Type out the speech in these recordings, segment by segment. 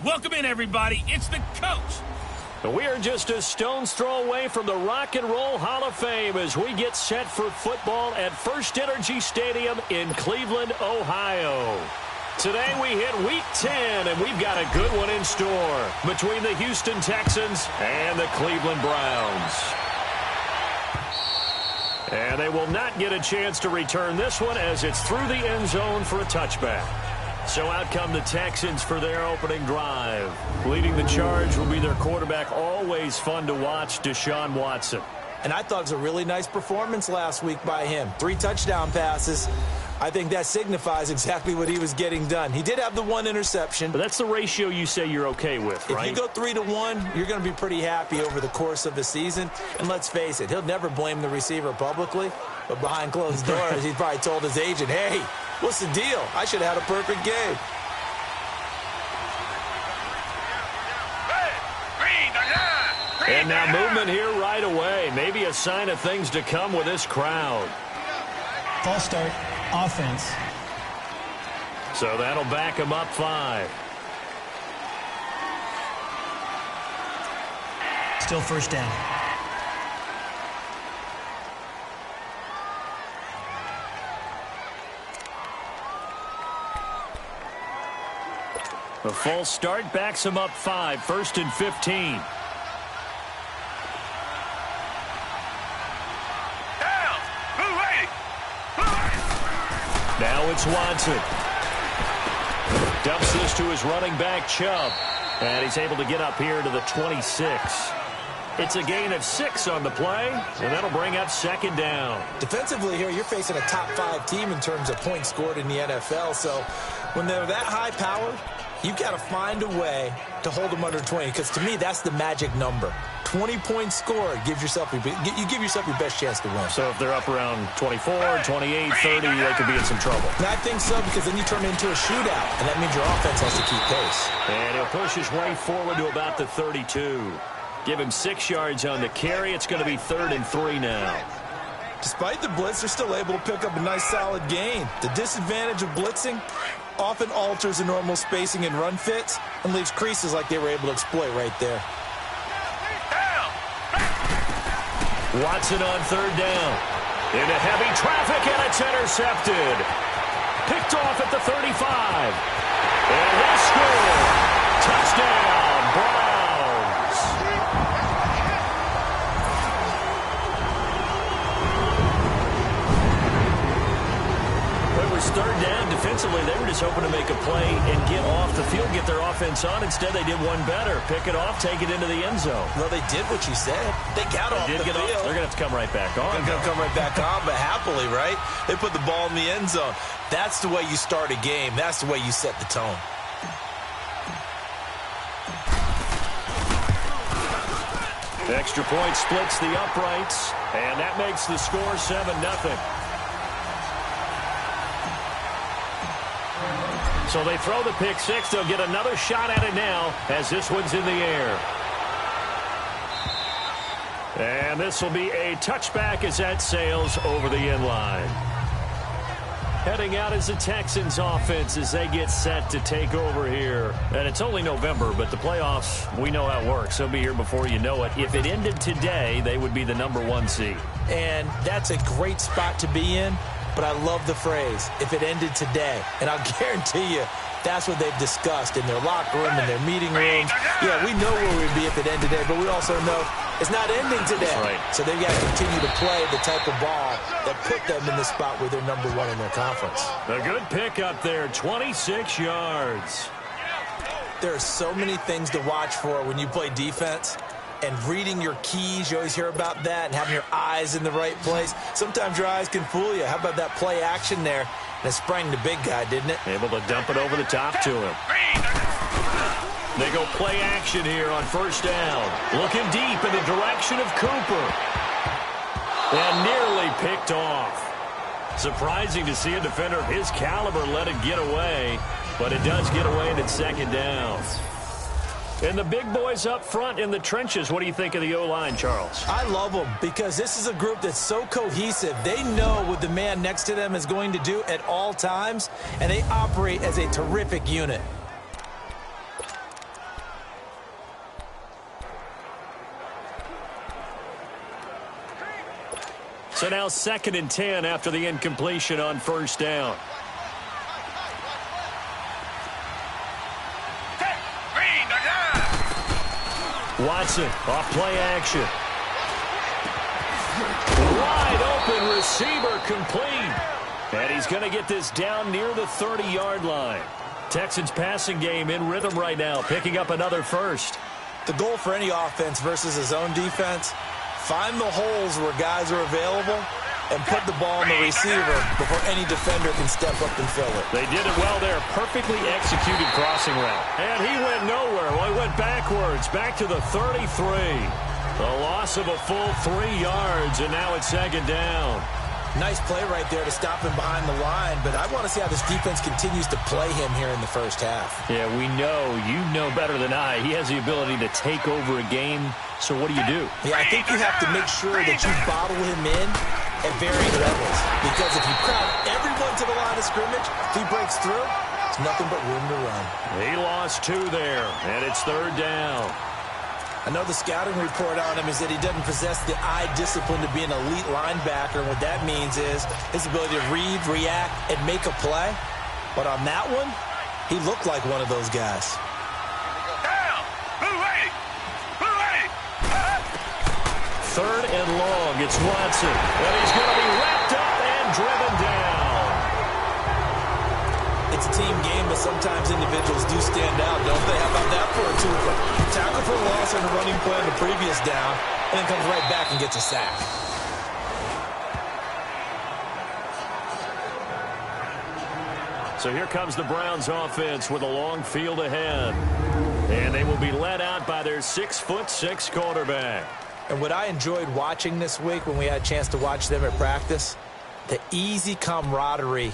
Welcome in, everybody. It's the coach. We are just a stone's throw away from the Rock and Roll Hall of Fame as we get set for football at First Energy Stadium in Cleveland, Ohio. Today we hit Week 10, and we've got a good one in store between the Houston Texans and the Cleveland Browns. And they will not get a chance to return this one as it's through the end zone for a touchback. So out come the Texans for their opening drive. Leading the charge will be their quarterback, always fun to watch, Deshaun Watson. And I thought it was a really nice performance last week by him. 3 touchdown passes. I think that signifies exactly what he was getting done. He did have the 1 interception. But that's the ratio you say you're okay with, right? If you go 3-1, you're going to be pretty happy over the course of the season. And let's face it, he'll never blame the receiver publicly. But behind closed doors, he probably told his agent, hey, what's the deal? I should have had a perfect game. And now movement here right away. Maybe a sign of things to come with this crowd. False start, offense. So that'll back him up 5. Still first down. The false start backs him up 5, 1st and 15. Now it's Watson. Dumps this to his running back, Chubb. And he's able to get up here to the 26. It's a gain of 6 on the play, and that'll bring up 2nd down. Defensively here, you're facing a top 5 team in terms of points scored in the NFL. So when they're that high-powered, you've got to find a way to hold them under 20, because to me, that's the magic number. 20 points scored, you give yourself your best chance to win. So if they're up around 24, 28, 30, they could be in some trouble. And I think so, because then you turn it into a shootout, and that means your offense has to keep pace. And he'll push his way forward to about the 32. Give him 6 yards on the carry. It's going to be 3rd and 3 now. Despite the blitz, they're still able to pick up a nice solid gain. The disadvantage of blitzing often alters the normal spacing and run fits and leaves creases like they were able to exploit right there. Watson on 3rd down. Into heavy traffic, and it's intercepted. Picked off at the 35. And they score. Touchdown, Browns. It was 3rd down. Defensively, they were just hoping to make a play and get off the field, get their offense on. Instead, they did one better. Pick it off, take it into the end zone. Well, they did what you said. They got off the field. They're going to have to come right back on. They're going to come right back on, but happily, right? They put the ball in the end zone. That's the way you start a game. That's the way you set the tone. Extra point splits the uprights, and that makes the score 7-0. So they throw the pick 6. They'll get another shot at it now as this one's in the air. And this will be a touchback as that sails over the end line. Heading out is the Texans offense as they get set to take over here. And it's only November, but the playoffs, we know how it works. They'll be here before you know it. If it ended today, they would be the #1 seed. And that's a great spot to be in. But I love the phrase, if it ended today. And I'll guarantee you, that's what they've discussed in their locker room, in their meeting rooms. Yeah, we know where we'd be if it ended today, but we also know it's not ending today. That's right. So they've got to continue to play the type of ball that put them in the spot where they're #1 in their conference. A good pick up there, 26 yards. There are so many things to watch for when you play defense. And reading your keys, you always hear about that, and having your eyes in the right place. Sometimes your eyes can fool you. How about that play action there? And it sprang the big guy, didn't it? Able to dump it over the top to him. They go play action here on 1st down. Looking deep in the direction of Cooper. And nearly picked off. Surprising to see a defender of his caliber let it get away. But it does get away, and it's 2nd down. And the big boys up front in the trenches. What do you think of the O-line, Charles? I love them because this is a group that's so cohesive. They know what the man next to them is going to do at all times, and they operate as a terrific unit. So now 2nd and 10 after the incompletion on first down. Watson off play action. Wide open receiver complete. And he's going to get this down near the 30-yard line. Texans passing game in rhythm right now, picking up another first. The goal for any offense versus his own defense, find the holes where guys are available and put the ball in the receiver before any defender can step up and fill it. They did it well there. Perfectly executed crossing route. And he went nowhere. Well, he went backwards, back to the 33. A loss of a full 3 yards, and now it's 2nd down. Nice play right there to stop him behind the line, but I want to see how this defense continues to play him here in the first half. Yeah, we know. You know better than I. He has the ability to take over a game, so what do you do? Yeah, I think you have to make sure that you bottle him in at varying levels, because if you crowd everyone to the line of scrimmage, if he breaks through, there's nothing but room to run. He lost 2 there, and it's 3rd down. I know the scouting report on him is that he doesn't possess the eye discipline to be an elite linebacker. And what that means is his ability to read, react, and make a play. But on that one, he looked like one of those guys. Down! Third and long, it's Watson. And he's going to be wrapped up and driven down. It's a team game, but sometimes individuals do stand out, don't they? How about that for a two-point? Tackle for a loss on the running play on the previous down, and then comes right back and gets a sack. So here comes the Browns offense with a long field ahead. And they will be led out by their 6'6" quarterback. And what I enjoyed watching this week when we had a chance to watch them at practice, the easy camaraderie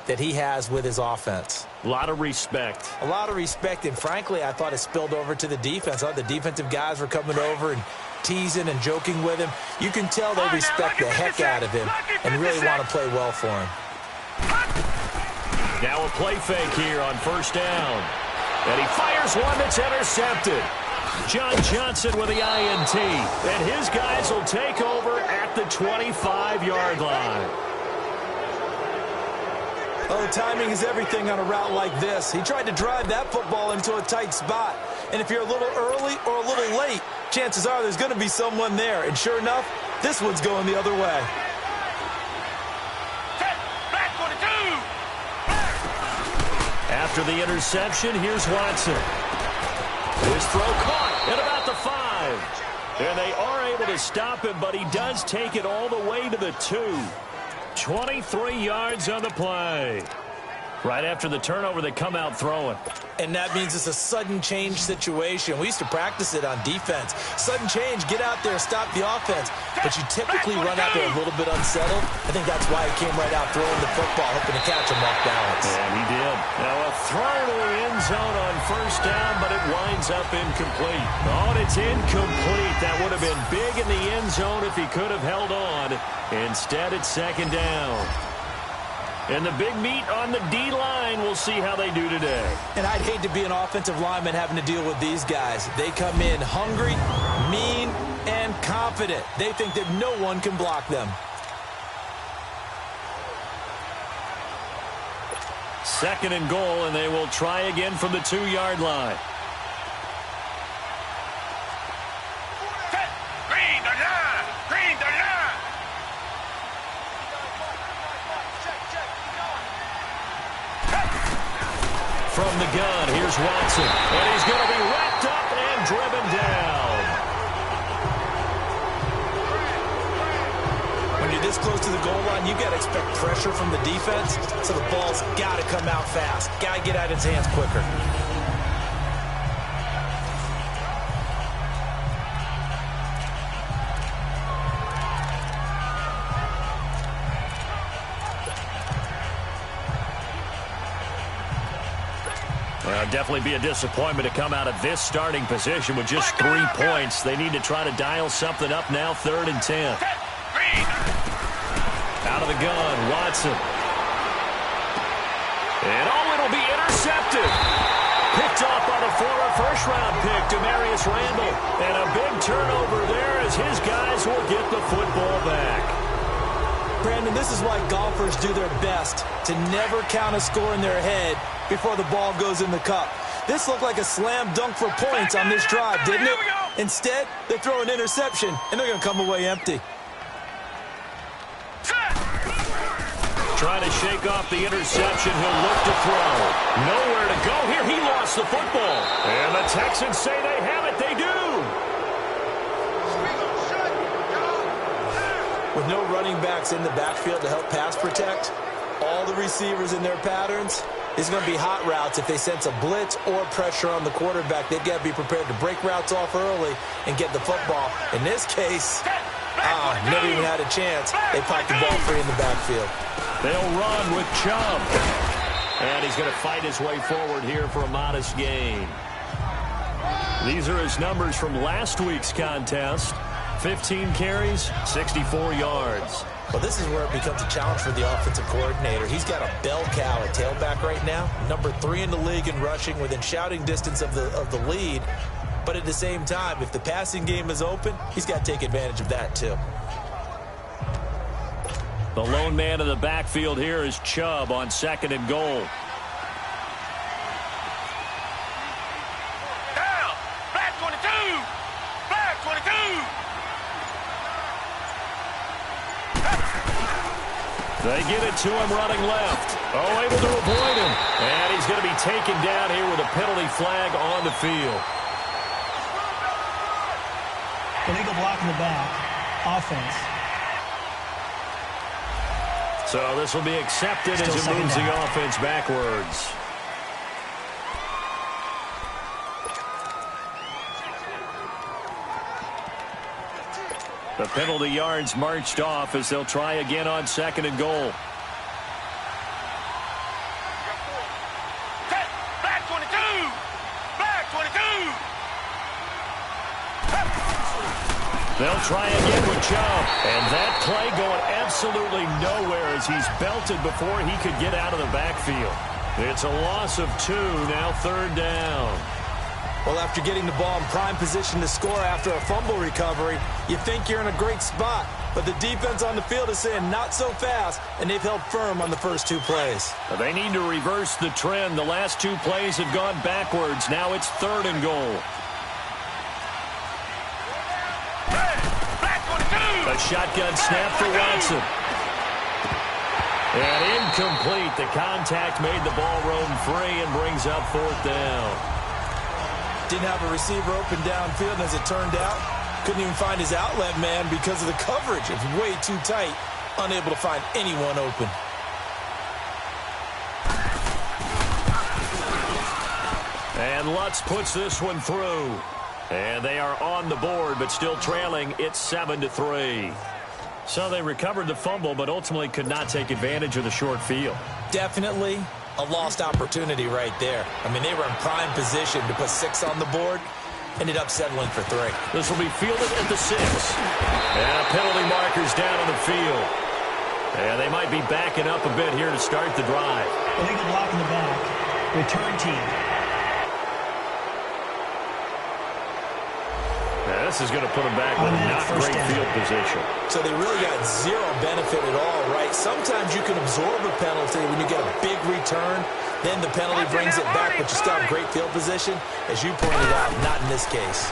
that he has with his offense. A lot of respect. A lot of respect, and frankly, I thought it spilled over to the defense. I thought the defensive guys were coming over and teasing and joking with him. You can tell they respect the heck out of him and really want to play well for him. Now a play fake here on first down. And he fires one that's intercepted. John Johnson with the INT. And his guys will take over at the 25-yard line. Oh, timing is everything on a route like this. He tried to drive that football into a tight spot. And if you're a little early or a little late, chances are there's going to be someone there. And sure enough, this one's going the other way. After the interception, here's Watson. His throw caught at about the 5. And they are able to stop him, but he does take it all the way to the 2. 23 yards on the play. Right after the turnover, they come out throwing. And that means it's a sudden change situation. We used to practice it on defense. Sudden change, get out there, stop the offense. But you typically run out there a little bit unsettled. I think that's why he came right out throwing the football, hoping to catch him off balance. And he did. Now a throw to the end zone on first down, but it winds up incomplete. Oh, and it's incomplete. That would have been big in the end zone if he could have held on. Instead, it's 2nd down. And the big meat on the D-line, we'll see how they do today. And I'd hate to be an offensive lineman having to deal with these guys. They come in hungry, mean, and confident. They think that no one can block them. 2nd and goal, and they will try again from the 2-yard line. From the gun, here's Watson. And he's going to be wrapped up and driven down. When you're this close to the goal line, you got to expect pressure from the defense, so the ball's got to come out fast. Got to get out of his hands quicker. Definitely be a disappointment to come out of this starting position with just 3 points. They need to try to dial something up now, 3rd and 10. Out of the gun, Watson. And it'll be intercepted. Picked off by the former first-round pick, Demarius Randall. And a big turnover there as his guys will get the football back. Brandon, this is why golfers do their best to never count a score in their head before the ball goes in the cup. This looked like a slam dunk for points on this drive, didn't it? Instead, they throw an interception, and they're going to come away empty. Trying to shake off the interception. He'll look to throw. Nowhere to go here. He lost the football. And the Texans say they have it. They do. With no running backs in the backfield to help pass protect, all the receivers in their patterns, it's going to be hot routes. If they sense a blitz or pressure on the quarterback, they've got to be prepared to break routes off early and get the football. In this case, never even had a chance. They popped the ball free in the backfield. They'll run with Chubb. And he's going to fight his way forward here for a modest gain. These are his numbers from last week's contest. 15 carries, 64 yards. Well, this is where it becomes a challenge for the offensive coordinator. He's got a bell cow at tailback right now. Number 3 in the league in rushing, within shouting distance of the lead. But at the same time, if the passing game is open, he's got to take advantage of that too. The lone man in the backfield here is Chubb on 2nd and goal. Down! Black 22! Black 22! They get it to him running left. Oh, able to avoid him. And he's going to be taken down here with a penalty flag on the field. Illegal block in the back. Offense. So this will be accepted as it moves the offense backwards. The penalty yards marched off as they'll try again on 2nd and goal. Black 22! Black 22! They'll try again with Chubb. And that play going absolutely nowhere as he's belted before he could get out of the backfield. It's a loss of 2, now 3rd down. Well, after getting the ball in prime position to score after a fumble recovery, you think you're in a great spot. But the defense on the field is saying not so fast, and they've held firm on the first 2 plays. They need to reverse the trend. The last 2 plays have gone backwards. Now it's 3rd and goal. A shotgun snap for Watson. And incomplete. The contact made the ball roam free and brings up 4th down. Didn't have a receiver open downfield, and as it turned out, couldn't even find his outlet man because of the coverage. It was way too tight, unable to find anyone open. And Lutz puts this one through. And they are on the board, but still trailing. It's 7-3. So they recovered the fumble, but ultimately could not take advantage of the short field. Definitely a lost opportunity right there. I mean, they were in prime position to put 6 on the board. Ended up settling for 3. This will be fielded at the 6. And penalty markers down on the field. And they might be backing up a bit here to start the drive. Illegal block in the back. Return team. Now, this is going to put them back with not great field position. So they really got 0 benefit at all, right? Sometimes you can absorb a penalty when you get a big return. Then the penalty brings it back, but you still have great field position. As you pointed out, not in this case.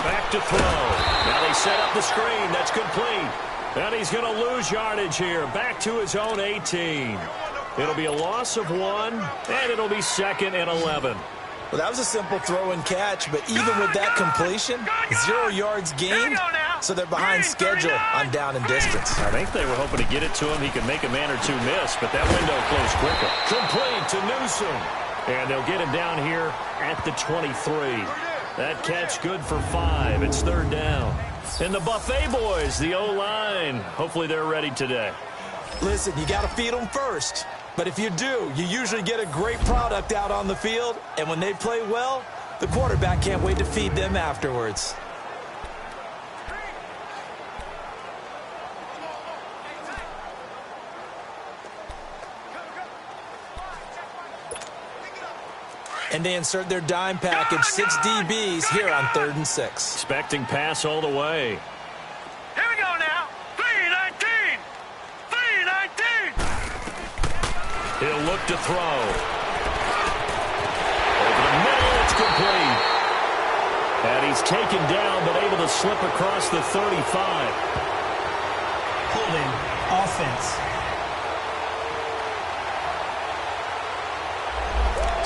Back to throw. Now they set up the screen. That's complete. And he's going to lose yardage here. Back to his own 18. It'll be a loss of 1, and it'll be 2nd and 11. Well, that was a simple throw and catch, but even with that completion, 0 yards gained, so they're behind schedule on down and distance. I think they were hoping to get it to him. He could make a man or 2 miss, but that window closed quicker. Complete to Newsom. And they'll get him down here at the 23. That catch good for 5. It's 3rd down. And the Buffet boys, the O-line, hopefully they're ready today. Listen, you got to feed them first. But if you do, you usually get a great product out on the field. And when they play well, the quarterback can't wait to feed them afterwards. And they insert their dime package, 6 DBs here on 3rd and 6. Expecting pass all the way. Here we go now. 3-19. He'll look to throw. Over the middle, it's complete. And he's taken down, but able to slip across the 35. Holding. Offense.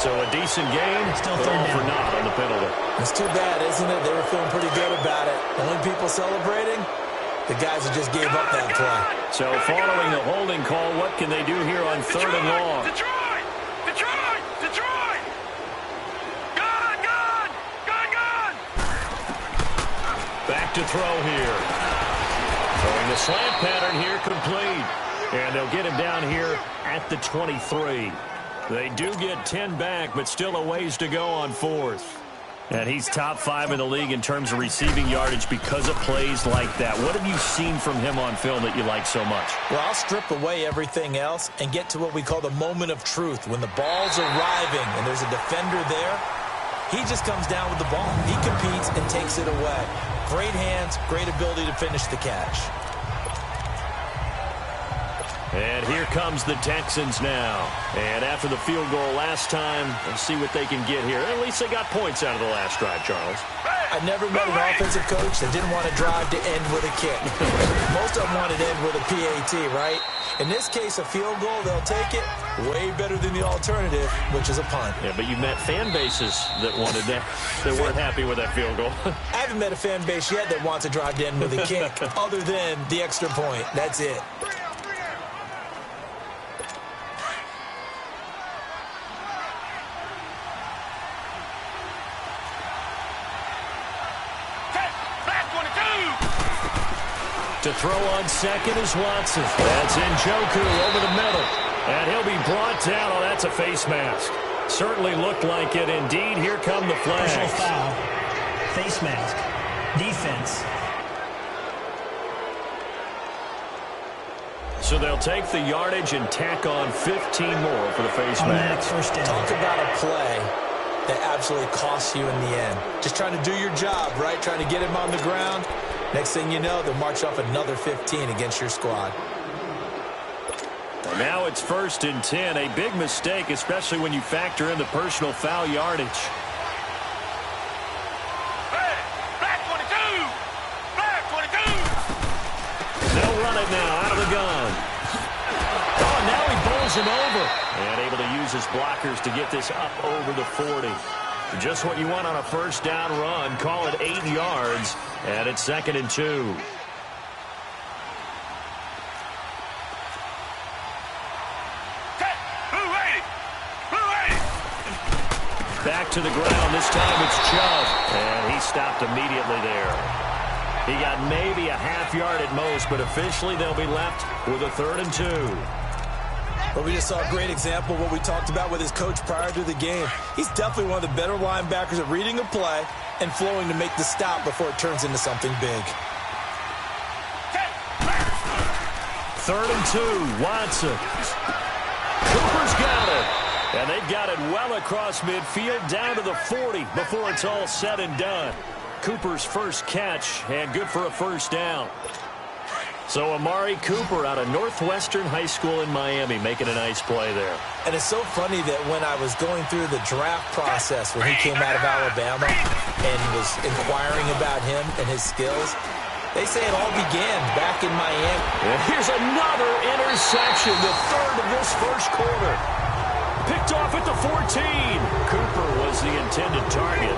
So a decent game, still but third all down. for naught on the penalty. It's too bad, isn't it? They were feeling pretty good about it. The only people celebrating, the guys who just gave up that play. So following the holding call, what can they do here on third and long? Detroit! Detroit! Detroit! Gun! Gun! Gun! Gun! Back to throw here. Throwing the slant pattern here, complete. And they'll get him down here at the 23. They do get 10 back, but still a ways to go on fourth. And he's top 5 in the league in terms of receiving yardage because of plays like that. What have you seen from him on film that you like so much? Well, I'll strip away everything else and get to what we call the moment of truth. When the ball's arriving and there's a defender there, he just comes down with the ball. He competes and takes it away. Great hands, great ability to finish the catch. And here comes the Texans now. And after the field goal last time, let's see what they can get here. At least they got points out of the last drive, Charles. I never met an offensive coach that didn't want to drive to end with a kick. Most of them wanted to end with a PAT, right? In this case, a field goal, they'll take it. Way better than the alternative, which is a punt. Yeah, but you met fan bases that wanted that, that weren't happy with that field goal. I haven't met a fan base yet that wants to drive to end with a kick other than the extra point. That's it. To throw on second is Watson. That's Njoku over the middle. And he'll be brought down. Oh, that's a face mask. Certainly looked like it. Indeed, here come the flags. Personal foul. Face mask. Defense. So they'll take the yardage and tack on 15 more for the face Automatic mask. first down. Talk about a play that absolutely costs you in the end. Just trying to do your job, right? Trying to get him on the ground. Next thing you know, they'll march off another 15 against your squad. And now it's 1st and 10. A big mistake, especially when you factor in the personal foul yardage. Hey! Black 22! Black 22! They'll run it now out of the gun. Oh, now he bowls him over. And able to use his blockers to get this up over the 40. Just what you want on a first down run. Call it 8 yards. And it's 2nd and 2. Blue 80! Blue 80! Back to the ground. This time it's Chubb. And he stopped immediately there. He got maybe a half yard at most, but officially they'll be left with a 3rd and 2. But we just saw a great example of what we talked about with his coach prior to the game. He's definitely one of the better linebackers at reading a play and flowing to make the stop before it turns into something big. 3rd and 2, Watson. Cooper's got it. And they've got it well across midfield down to the 40 before it's all said and done. Cooper's first catch, and good for a first down. So Amari Cooper out of Northwestern High School in Miami making a nice play there. And it's so funny that when I was going through the draft process when he came out of Alabama and was inquiring about him and his skills, they say it all began back in Miami. And here's another interception, the 3rd of this first quarter. Picked off at the 14. Cooper was the intended target.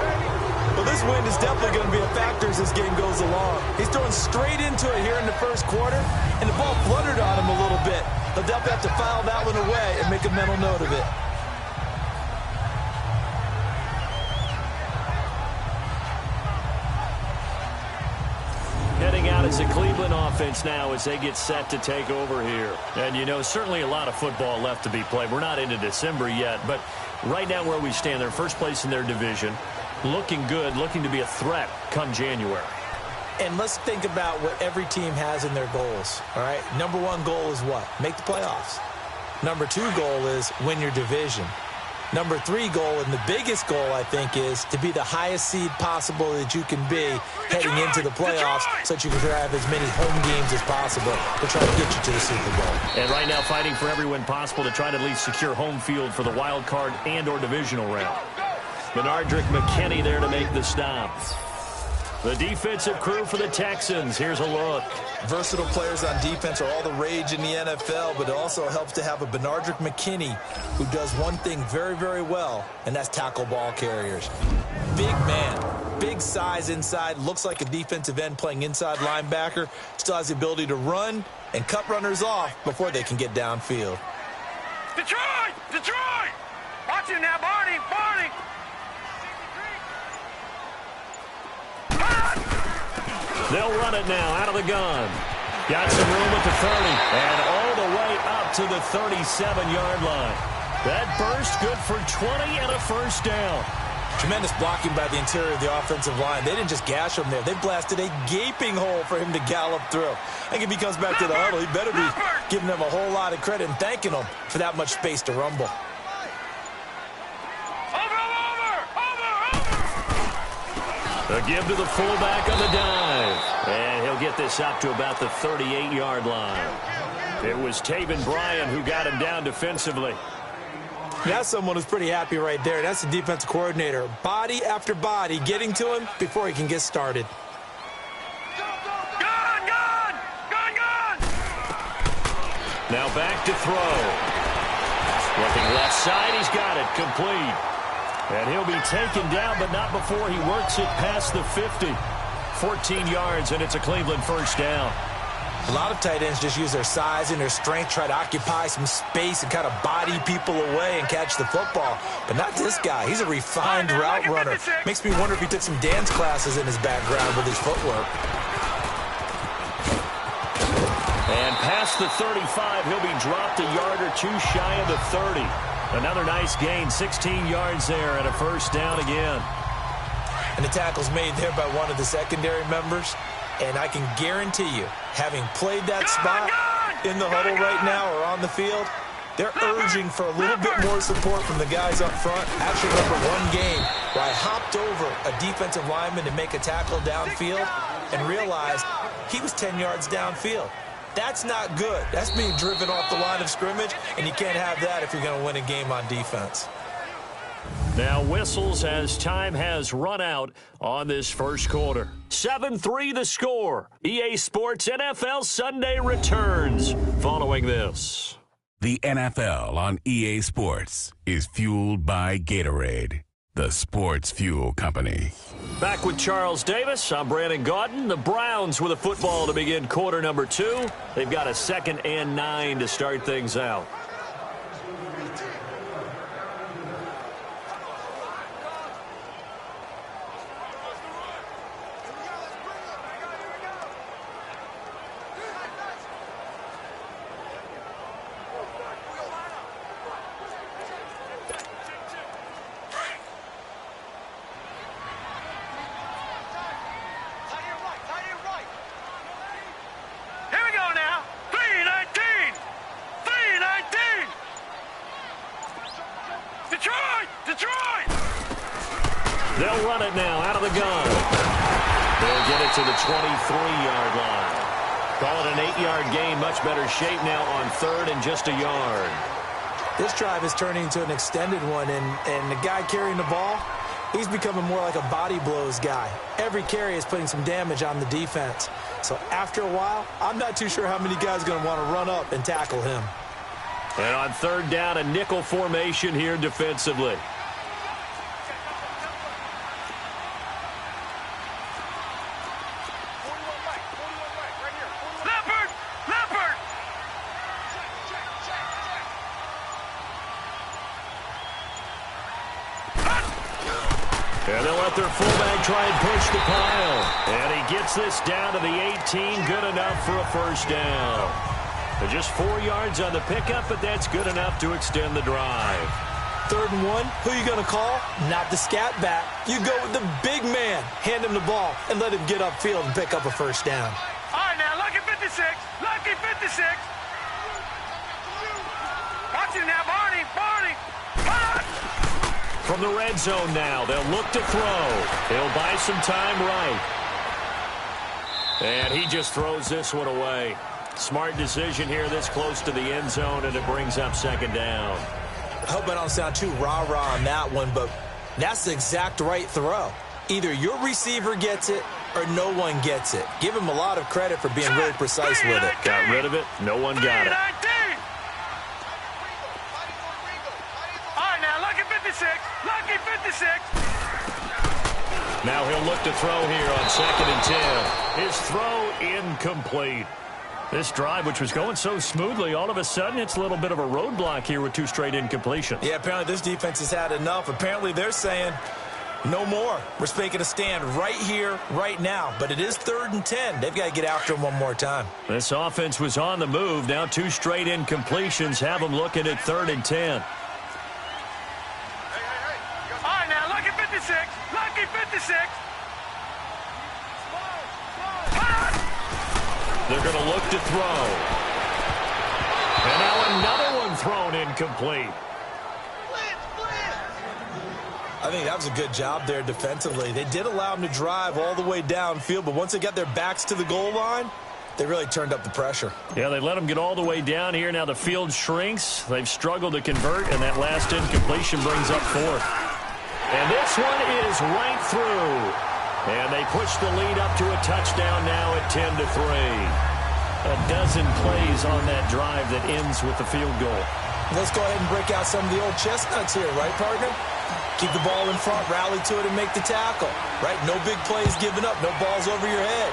Well, this wind is definitely going to be a factor as this game goes along. He's throwing straight into it here in the first quarter, and the ball fluttered on him a little bit. He'll definitely have to file that one away and make a mental note of it. Heading out as the Cleveland offense now as they get set to take over here. And, you know, certainly a lot of football left to be played. We're not into December yet, but right now where we stand, they're first place in their division. Looking good, looking to be a threat come January. And let's think about what every team has in their goals, all right? Number 1 goal is what? Make the playoffs. Number 2 goal is win your division. Number 3 goal, and the biggest goal, I think, is to be the highest seed possible that you can be heading into the playoffs so that you can have as many home games as possible to try to get you to the Super Bowl. And right now fighting for every win possible to try to at least secure home field for the wild card and or divisional round. Benardrick McKinney there to make the stop. The defensive crew for the Texans. Here's a look. Versatile players on defense are all the rage in the NFL, but it also helps to have a Benardrick McKinney who does one thing very, very well, and that's tackle ball carriers. Big man, big size inside, looks like a defensive end playing inside linebacker, still has the ability to run and cut runners off before they can get downfield. Detroit! Detroit! Watch him now, Barney! Barney! They'll run it now out of the gun. Got some room at the 30 and all the way up to the 37-yard line. That burst good for 20 and a first down. Tremendous blocking by the interior of the offensive line. They didn't just gash him there. They blasted a gaping hole for him to gallop through. I think if he comes back to the huddle, he better be giving them a whole lot of credit and thanking them for that much space to rumble. A give to the fullback on the dive. And he'll get this up to about the 38-yard line. It was Taven Bryan who got him down defensively. That's someone who's pretty happy right there. That's the defensive coordinator. Body after body getting to him before he can get started. Gun! Gun! Gun! Gun! Now back to throw. Looking left side, he's got it. Complete. And he'll be taken down, but not before he works it past the 50. 14 yards, and it's a Cleveland first down. A lot of tight ends just use their size and their strength, try to occupy some space and kind of body people away and catch the football. But not this guy. He's a refined route runner. Makes me wonder if he took some dance classes in his background with his footwork. And past the 35, he'll be dropped a yard or two shy of the 30. Another nice gain, 16 yards there and a first down again. And the tackle's made there by one of the secondary members. And I can guarantee you, having played that spot in the huddle right now or on the field, they're urging for a little bit more support from the guys up front. I actually remember one game where I hopped over a defensive lineman to make a tackle downfield and realized he was 10 yards downfield. That's not good. That's being driven off the line of scrimmage, and you can't have that if you're going to win a game on defense. Now whistles as time has run out on this first quarter. 7-3 the score. EA Sports NFL Sunday returns following this. The NFL on EA Sports is fueled by Gatorade, the sports fuel company. Back with Charles Davis. I'm Brandon Gaudin. The Browns with a football to begin quarter number 2. They've got a 2nd and 9 to start things out. They'll run it now out of the gun. They'll get it to the 23-yard line. Call it an 8-yard gain. Much better shape now on 3rd and just a yard. This drive is turning into an extended one, and the guy carrying the ball, he's becoming more like a body blows guy. Every carry is putting some damage on the defense. So after a while, I'm not too sure how many guys are going to want to run up and tackle him. And on 3rd down, a nickel formation here defensively. And they'll let their fullback try and push the pile. And he gets this down to the 18. Good enough for a first down. They're just 4 yards on the pickup, but that's good enough to extend the drive. 3rd and 1, who are you going to call? Not the scat back. You go with the big man. Hand him the ball and let him get upfield and pick up a first down. All right, now, lucky 56. Lucky 56. Watch him now, Barney. Barney. Barney. From the red zone now, they'll look to throw. He'll buy some time right. And he just throws this one away. Smart decision here this close to the end zone, and it brings up second down. I hope I don't sound too rah-rah on that one, but that's the exact right throw. Either your receiver gets it or no one gets it. Give him a lot of credit for being really precise with it. Got rid of it. No one got it. All right, now, lucky 56. Lucky 56. Now he'll look to throw here on 2nd and 10. His throw incomplete. This drive, which was going so smoothly, all of a sudden it's a little bit of a roadblock here with 2 straight incompletions. Yeah, apparently this defense has had enough. Apparently they're saying no more. We're making a stand right here, right now. But it is 3rd and 10. They've got to get after him one more time. This offense was on the move. Now 2 straight incompletions have them looking at 3rd and 10. All right, now, lucky 56. Lucky 56. They're going to look to throw. And now another one thrown incomplete. I think that was a good job there defensively. They did allow him to drive all the way downfield, but once they got their backs to the goal line, they really turned up the pressure. Yeah, they let them get all the way down here. Now the field shrinks. They've struggled to convert, and that last incompletion brings up 4th. And this one is right through. And they push the lead up to a touchdown now at 10-3. A dozen plays on that drive that ends with the field goal. Let's go ahead and break out some of the old chestnuts here, right, partner? Keep the ball in front, rally to it, and make the tackle, right? No big plays given up, no balls over your head.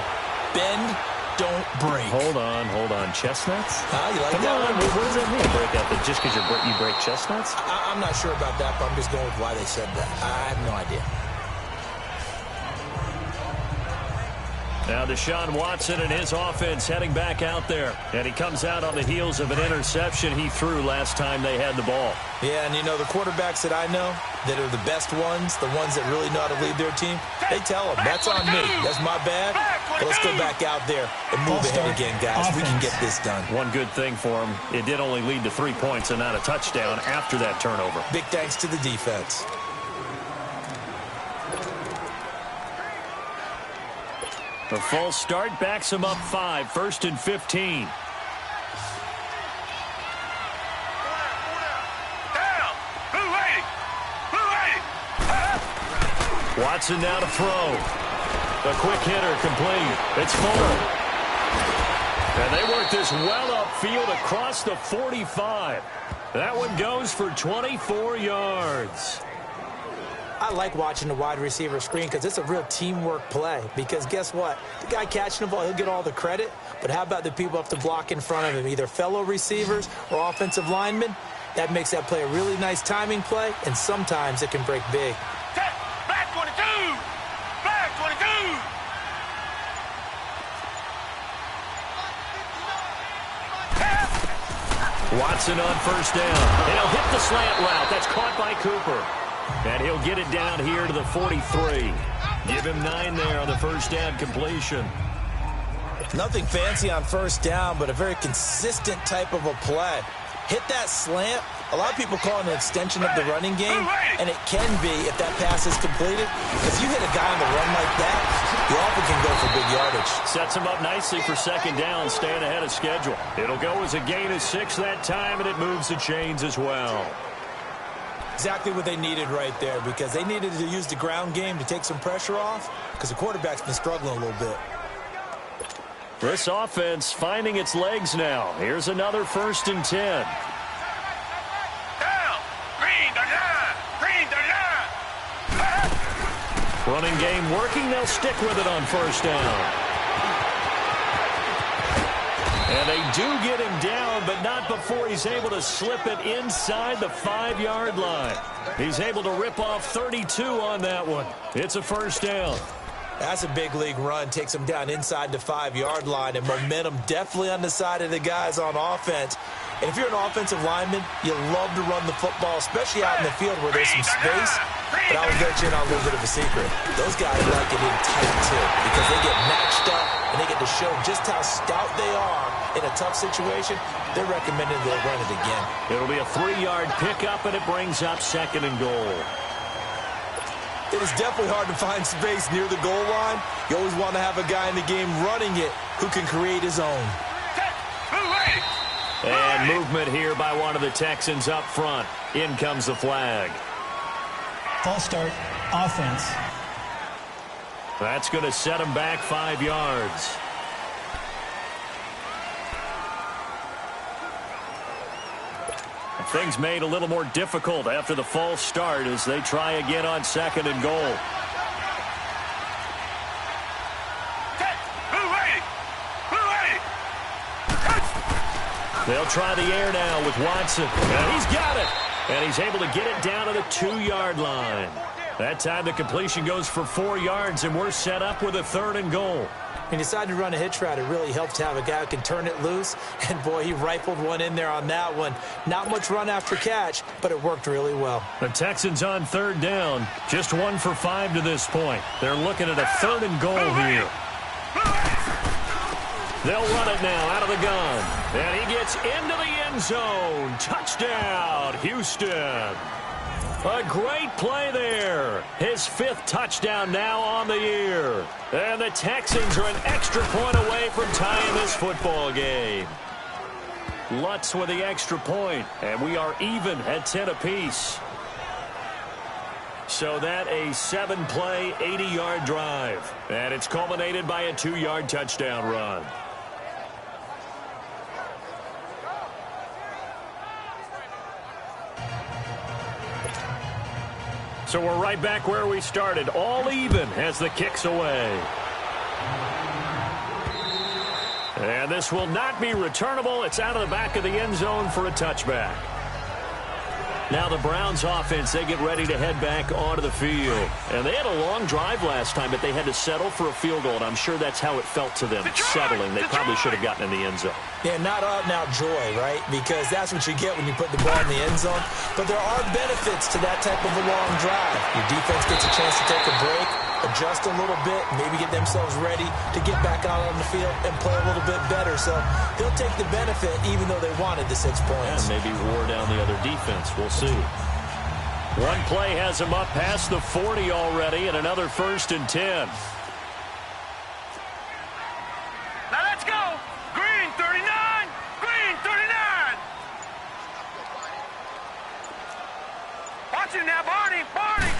Bend, don't break. Hold on. Chestnuts? You like Come that on. one? What does that mean, break out? Just because you break chestnuts? I'm not sure about that, but I'm just going with why they said that. I have no idea. Now Deshaun Watson and his offense heading back out there. And he comes out on the heels of an interception he threw last time they had the ball. Yeah, and you know, the quarterbacks that I know that are the best ones, the ones that really know how to lead their team, they tell them, that's on me. That's my bad. But let's go back out there and move ahead again, guys. We can get this done. One good thing for him, it did only lead to 3 points and not a touchdown after that turnover. Big thanks to the defense. A false start backs him up 5, 1st and 15. Watson now to throw. The quick hitter complete. It's full. And they work this well upfield across the 45. That one goes for 24 yards. I like watching the wide receiver screen because it's a real teamwork play. Because guess what? The guy catching the ball, he'll get all the credit. But how about the people have to block in front of him, either fellow receivers or offensive linemen? That makes that play a really nice timing play, and sometimes it can break big. Black 22! Black 22! Watson on 1st down. And he'll hit the slant route. That's caught by Cooper. And he'll get it down here to the 43. Give him 9 there on the 1st down completion. Nothing fancy on 1st down, but a very consistent type of a play. Hit that slant. A lot of people call it an extension of the running game, and it can be if that pass is completed. If you hit a guy on the run like that, you often can go for big yardage. Sets him up nicely for 2nd down, staying ahead of schedule. It'll go as a gain of 6 that time, and it moves the chains as well. Exactly what they needed right there, because they needed to use the ground game to take some pressure off, because the quarterback's been struggling a little bit. This offense finding its legs now. Here's another 1st and 10. Running game working. They'll stick with it on 1st down. And they do get him down, but not before he's able to slip it inside the 5-yard line. He's able to rip off 32 on that one. It's a 1st down. That's a big league run. Takes him down inside the 5-yard line, and momentum definitely on the side of the guys on offense. And if you're an offensive lineman, you love to run the football, especially out in the field where there's some space. But I will let you in on a little bit of a secret. Those guys like it in tight, too, because they get matched up, and they get to show just how stout they are in a tough situation. They're recommending they run it again. It'll be a 3-yard pickup, and it brings up 2nd and goal. It is definitely hard to find space near the goal line. You always want to have a guy in the game running it who can create his own. And movement here by one of the Texans up front. In comes the flag. False start, offense. That's going to set him back 5 yards. Things made a little more difficult after the false start as they try again on 2nd and goal. They'll try the air now with Watson. And he's got it. And he's able to get it down to the 2-yard line. That time the completion goes for 4 yards, and we're set up with a 3rd and goal. He decided to run a hitch route. It really helps to have a guy who can turn it loose. And, boy, he rifled one in there on that one. Not much run after catch, but it worked really well. The Texans on 3rd down. Just 1 for 5 to this point. They're looking at a 3rd and goal here. They'll run it now out of the gun. And he gets into the end zone. Touchdown, Houston. A great play there. His 5th touchdown now on the year. And the Texans are an extra point away from tying this football game. Lutz with the extra point, and we are even at 10 apiece. So that a 7-play, 80-yard drive. And it's culminated by a 2-yard touchdown run. So we're right back where we started, all even as the kick's away. And this will not be returnable. It's out of the back of the end zone for a touchback. Now the Browns offense, they get ready to head back onto the field. And they had a long drive last time, but they had to settle for a field goal. And I'm sure that's how it felt to them, settling. They probably should have gotten in the end zone. Yeah, not out-and-out joy, right? Because that's what you get when you put the ball in the end zone. But there are benefits to that type of a long drive. Your defense gets a chance to take a break, adjust a little bit, maybe get themselves ready to get back out on the field and play a little bit better. So they'll take the benefit even though they wanted the 6 points. And maybe wore down the other defense. We'll see. One play has him up past the 40 already and another 1st and 10. Now let's go. Green 39. Green 39. Watch it now, Barney. Barney.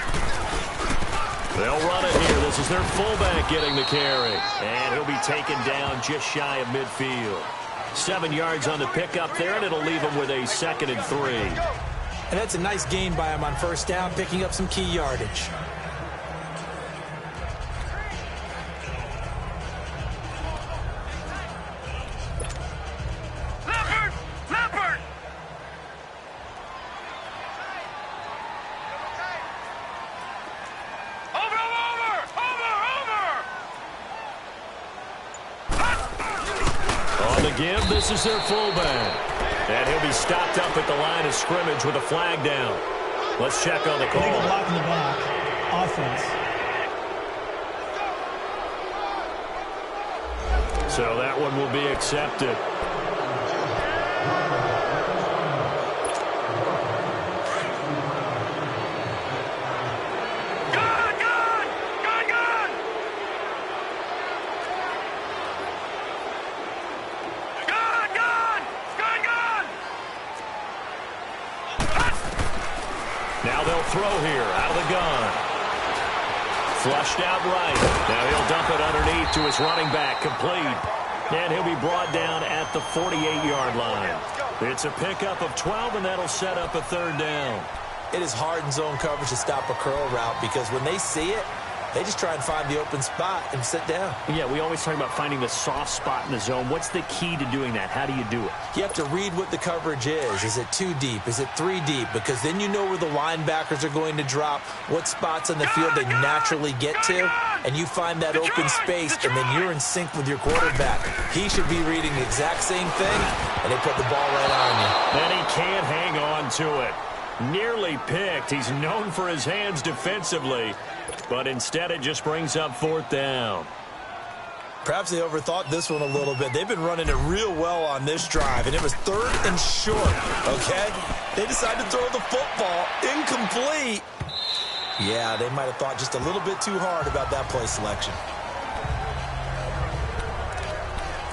They'll run it here. This is their fullback getting the carry. And he'll be taken down just shy of midfield. 7 yards on the pickup there, and it'll leave him with a 2nd and 3. And that's a nice gain by him on 1st down, picking up some key yardage. Leopard. Leopard. On the give, this is their fullback. And he'll be stopped up at the line of scrimmage with a flag down. Let's check on the call. Illegal block in the back. Offense. So that one will be accepted. Throw here out of the gun. Flushed out right. Now he'll dump it underneath to his running back. Complete. And he'll be brought down at the 48-yard line. It's a pickup of 12, and that'll set up a 3rd down. It is hard in zone coverage to stop a curl route because when they see it, they just try and find the open spot and sit down. Yeah, we always talk about finding the soft spot in the zone. What's the key to doing that? How do you do it? You have to read what the coverage is. Is it 2 deep? Is it 3 deep? Because then you know where the linebackers are going to drop, what spots on the field they naturally get to, and you find that open space, and then you're in sync with your quarterback. He should be reading the exact same thing, and they put the ball right on you. And he can't hang on to it. Nearly picked. He's known for his hands defensively, but instead it just brings up 4th down. Perhaps they overthought this one a little bit. They've been running it real well on this drive, and it was 3rd and short, okay? They decided to throw the football incomplete, Yeah, they might have thought just a little bit too hard about that play selection.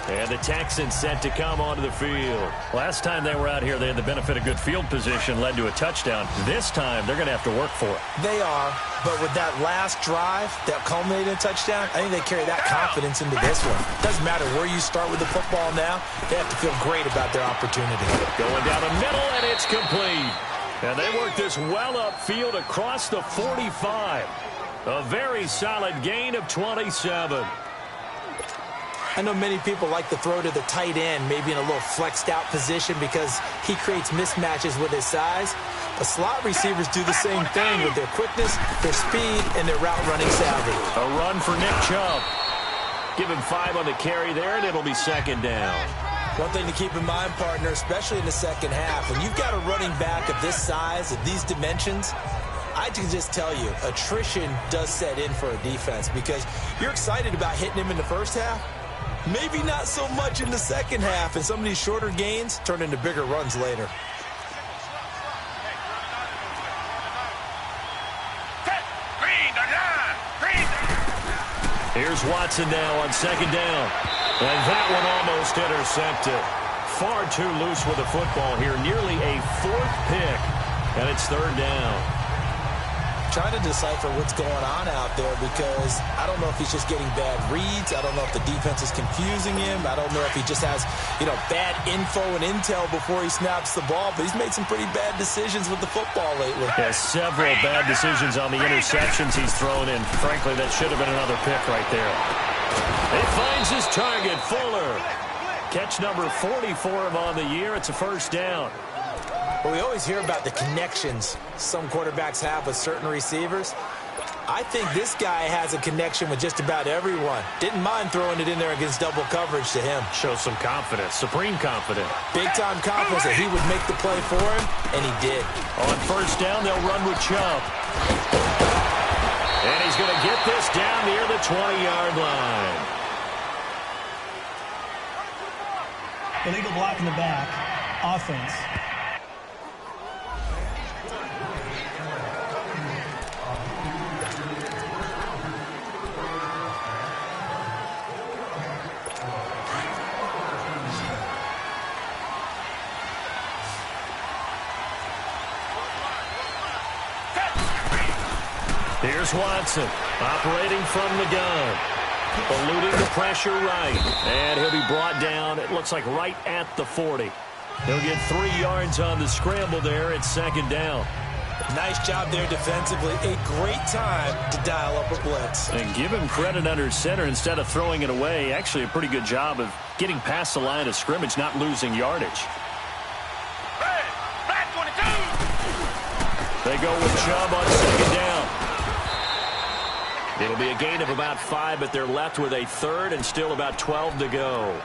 And the Texans set to come onto the field. Last time they were out here, they had the benefit of good field position, led to a touchdown. This time, they're going to have to work for it. They are, but with that last drive that culminated in a touchdown, I think they carry that confidence into this one. Doesn't matter where you start with the football now, they have to feel great about their opportunity. Going down the middle, and it's complete. And they work this well upfield across the 45. A very solid gain of 27. I know many people like to throw to the tight end, maybe in a little flexed out position because he creates mismatches with his size. But slot receivers do the same thing with their quickness, their speed, and their route running savvy. A run for Nick Chubb. Give him 5 on the carry there, and it'll be second down. One thing to keep in mind, partner, especially in the second half, when you've got a running back of this size, of these dimensions, I can just tell you, attrition does set in for a defense because you're excited about hitting him in the first half. Maybe not so much in the second half, and some of these shorter gains turn into bigger runs later. Here's Watson now on second down. And that one almost intercepted. Far too loose with the football here. Nearly a 4th pick. And it's third down. Trying to decipher what's going on out there because I don't know if he's just getting bad reads. I don't know if the defense is confusing him. I don't know if he just has, bad info and intel before he snaps the ball. But he's made some pretty bad decisions with the football lately. Yeah, several bad decisions on the interceptions he's thrown in. Frankly, that should have been another pick right there. He finds his target, Fuller. Catch number 40 for him on the year. It's a first down. Well, we always hear about the connections some quarterbacks have with certain receivers. I think this guy has a connection with just about everyone. Didn't mind throwing it in there against double coverage to him. Shows some confidence, supreme confidence. Big-time confidence that he would make the play for him, and he did. On first down, they'll run with Chubb. And he's going to get this down near the 20-yard line. Illegal block in the back. Offense. Here's Watson, operating from the gun. Eluding the pressure right. And he'll be brought down, it looks like right at the 40. He'll get 3 yards on the scramble there at second down. Nice job there defensively. A great time to dial up a blitz. And give him credit under center instead of throwing it away. Actually a pretty good job of getting past the line of scrimmage, not losing yardage. Hey, back 22. They go with Chubb on second down. It'll be a gain of about 5, but they're left with a third and still about 12 to go.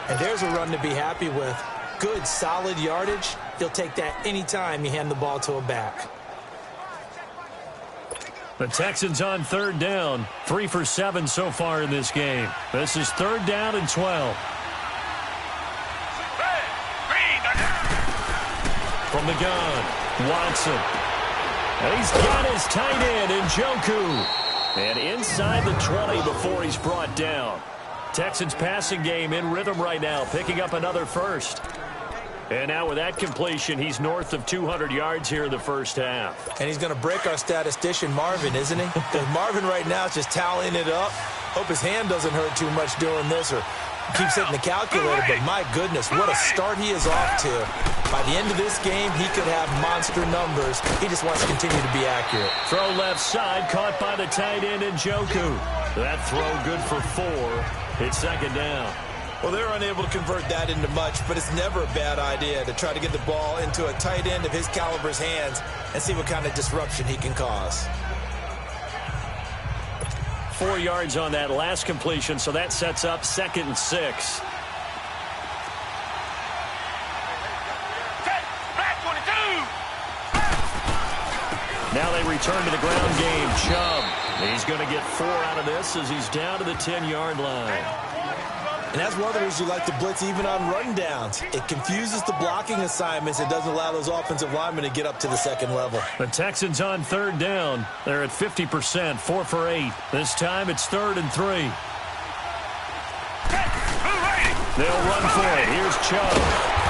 And there's a run to be happy with. Good, solid yardage. You'll take that anytime you hand the ball to a back. The Texans on third down. 3 for 7 so far in this game. This is third down and 12. From the gun, Watson. And he's got his tight end, Njoku. And inside the 20 before he's brought down. Texans passing game in rhythm right now, picking up another first. And now with that completion, he's north of 200 yards here in the first half. And he's going to break our statistician, Marvin, isn't he? Because Marvin right now is just tallying it up. Hope his hand doesn't hurt too much doing this or keeps hitting the calculator. But my goodness, what a start he is off to. By the end of this game, he could have monster numbers. He just wants to continue to be accurate. Throw left side, caught by the tight end, Njoku. That throw good for 4. It's second down. Well, they're unable to convert that into much, but it's never a bad idea to try to get the ball into a tight end of his caliber's hands and see what kind of disruption he can cause. 4 yards on that last completion, so that sets up 2nd and 6. Now they return to the ground game. Chubb, he's going to get 4 out of this as he's down to the 10-yard line. And that's one of the reasons you like to blitz even on run downs. It confuses the blocking assignments. It doesn't allow those offensive linemen to get up to the second level. The Texans on third down. They're at 50%, 4 for 8. This time it's 3rd and 3. They'll run for it. Here's Chubb.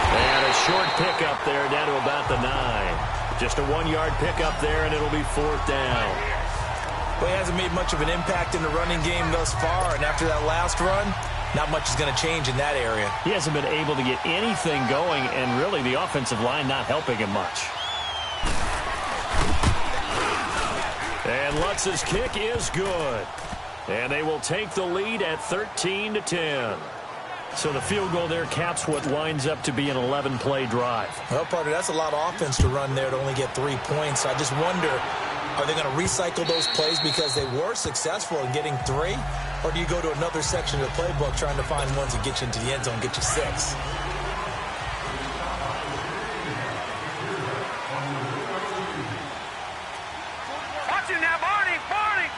And a short pickup there down to about the 9. Just a 1-yard pickup there, and it'll be 4th down. Well, he hasn't made much of an impact in the running game thus far, and after that last run, not much is going to change in that area. He hasn't been able to get anything going, and really the offensive line not helping him much. And Lutz's kick is good. And they will take the lead at 13-10. So the field goal there caps what winds up to be an 11-play drive. Well, partner, that's a lot of offense to run there to only get 3 points. I just wonder, are they going to recycle those plays because they were successful in getting 3? Or do you go to another section of the playbook trying to find ones that get you into the end zone, get you 6? Watch him now, Barney! Barney!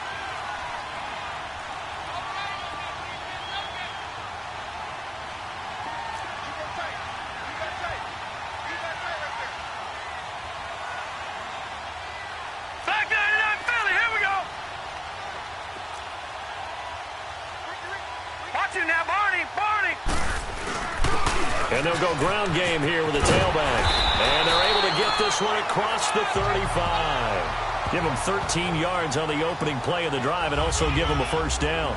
Back 99 Philly, here we go! Watch him now, Barney! Barney! And they'll go ground game here with the tailback. And they're able to get this one across the 35. Give them 13 yards on the opening play of the drive and also give them a first down.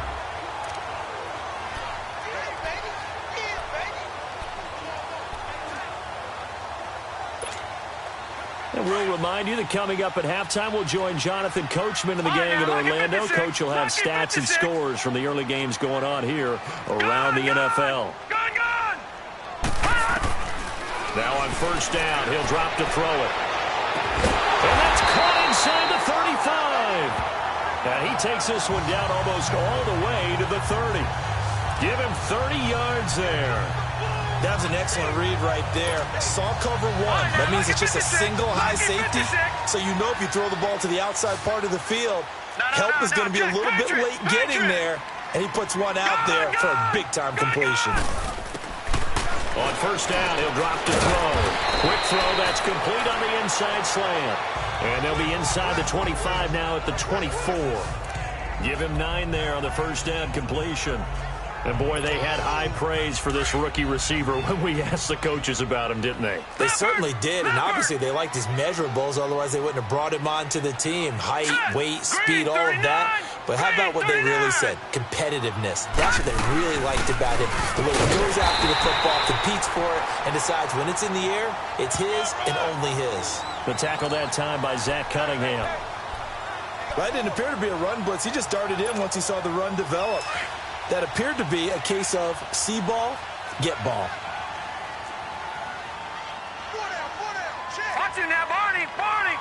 And we'll remind you that coming up at halftime, we'll join Jonathan Coachman and the gang in Orlando. Coach will have stats and scores from the early games going on here around the NFL. Now on first down, he'll drop to throw it. And that's caught inside the 35. And he takes this one down almost all the way to the 30. Give him 30 yards there. That was an excellent read right there. Saw cover 1. That means it's just a single high safety. So you know if you throw the ball to the outside part of the field, help is going to be a little bit late getting there. And he puts one out there for a big-time completion. On first down, he'll drop to throw. Quick throw, that's complete on the inside slant. And they'll be inside the 25 now at the 24. Give him 9 there on the first down completion. And, boy, they had high praise for this rookie receiver when we asked the coaches about him, didn't they? They certainly did, and obviously they liked his measurables. Otherwise, they wouldn't have brought him onto the team. Height, weight, speed, all of that. But how about what they really said? Competitiveness. That's what they really liked about him. The way he goes after the football, competes for it, and decides when it's in the air, it's his and only his. The tackle that time by Zach Cunningham. Well, that didn't appear to be a run blitz. He just darted in once he saw the run develop. That appeared to be a case of see ball, get ball. Watch him now, Barney! Barney!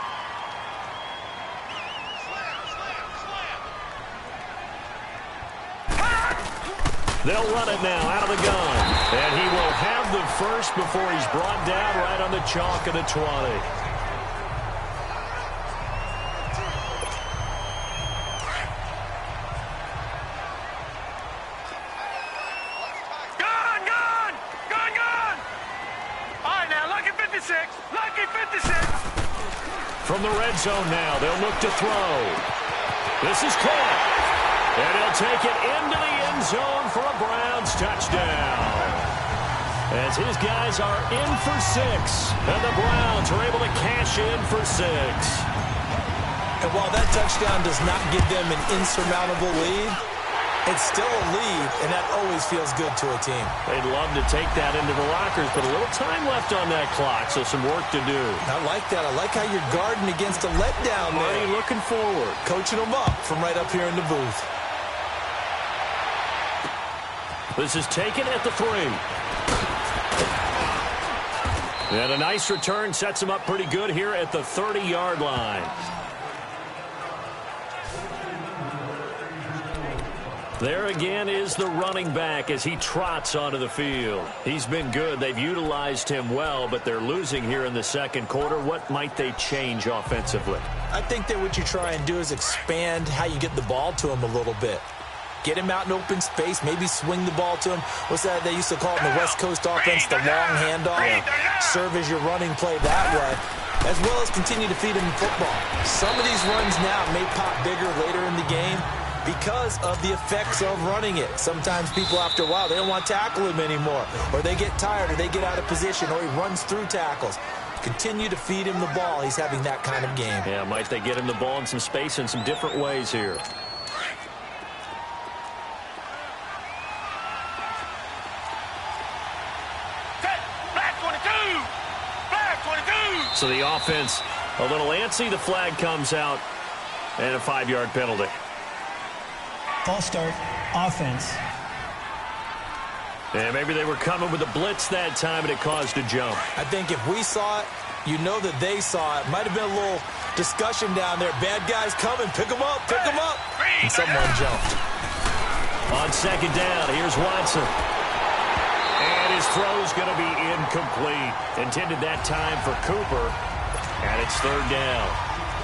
They'll run it now out of the gun. And he will have the first before he's brought down right on the chalk of the 20. From the red zone now, they'll look to throw. This is caught. And he'll take it into the end zone for a Browns touchdown. As his guys are in for 6. And the Browns are able to cash in for 6. And while that touchdown does not give them an insurmountable lead, it's still a lead, and that always feels good to a team. They'd love to take that into the lockers, but a little time left on that clock, so some work to do. I like that. I like how you're guarding against a letdown there. Marty looking forward. Coaching them up from right up here in the booth. This is taken at the 3. And a nice return sets him up pretty good here at the 30-yard line. There again is the running back as he trots onto the field. He's been good. They've utilized him well, but they're losing here in the second quarter. What might they change offensively? I think that what you try and do is expand how you get the ball to him a little bit. Get him out in open space. Maybe swing the ball to him. What's that they used to call it in the West Coast offense? The long handoff. Serve as your running play that way, as well as continue to feed him the football. Some of these runs now may pop bigger later in the game because of the effects of running it. Sometimes people, after a while, they don't want to tackle him anymore, or they get tired, or they get out of position, or he runs through tackles. Continue to feed him the ball. He's having that kind of game. Yeah, might they get him the ball in some space in some different ways here. So the offense a little antsy. The flag comes out, and a 5-yard penalty. False start, offense. And maybe they were coming with a blitz that time, and it caused a jump. I think if we saw it, you know that they saw it. Might have been a little discussion down there. Bad guys coming. Pick them up. Pick them up. And someone jumped. On second down, here's Watson. And his throw's going to be incomplete. Intended that time for Cooper. And it's third down.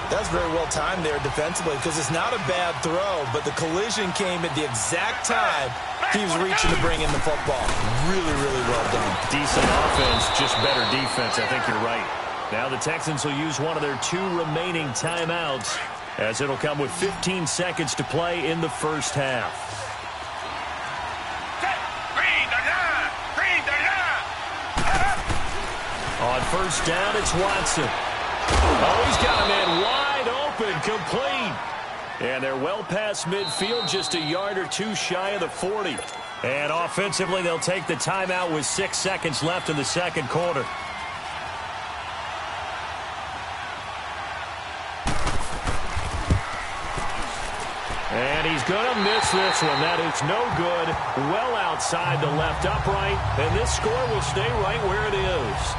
That's very well timed there defensively because it's not a bad throw, but the collision came at the exact time he was reaching to bring in the football. Really, really well done. Decent offense, just better defense. I think you're right. Now the Texans will use one of their 2 remaining timeouts as it'll come with 15 seconds to play in the first half. On first down, it's Watson. Oh, he's got a man wide open, complete. And they're well past midfield, just a yard or 2 shy of the 40. And offensively, they'll take the timeout with 6 seconds left in the second quarter. And he's going to miss this one. That is no good. Well outside the left upright. And this score will stay right where it is.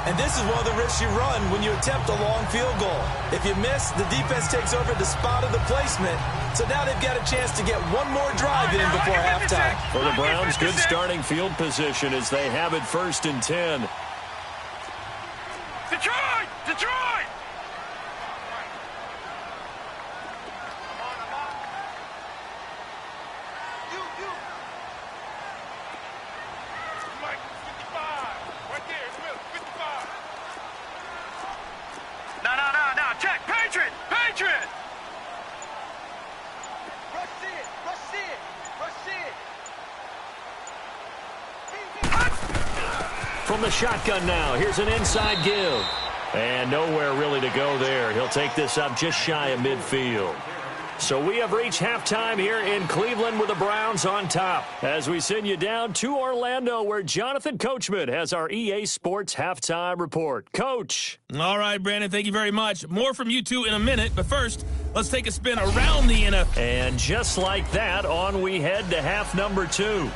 And this is one of the risks you run when you attempt a long field goal. If you miss, the defense takes over the spot of the placement. So now they've got a chance to get one more drive in before halftime. For the Browns, good starting field position as they have it 1st and 10. Detroit! Detroit! No. Check. Patriot! Patriot! From the shotgun now, here's an inside give. And nowhere really to go there. He'll take this up just shy of midfield. So we have reached halftime here in Cleveland with the Browns on top. As we send you down to Orlando, where Jonathan Coachman has our EA Sports Halftime Report. Coach. All right, Brandon, thank you very much. More from you two in a minute, but first, let's take a spin around the NFL. And just like that, on we head to half number 2.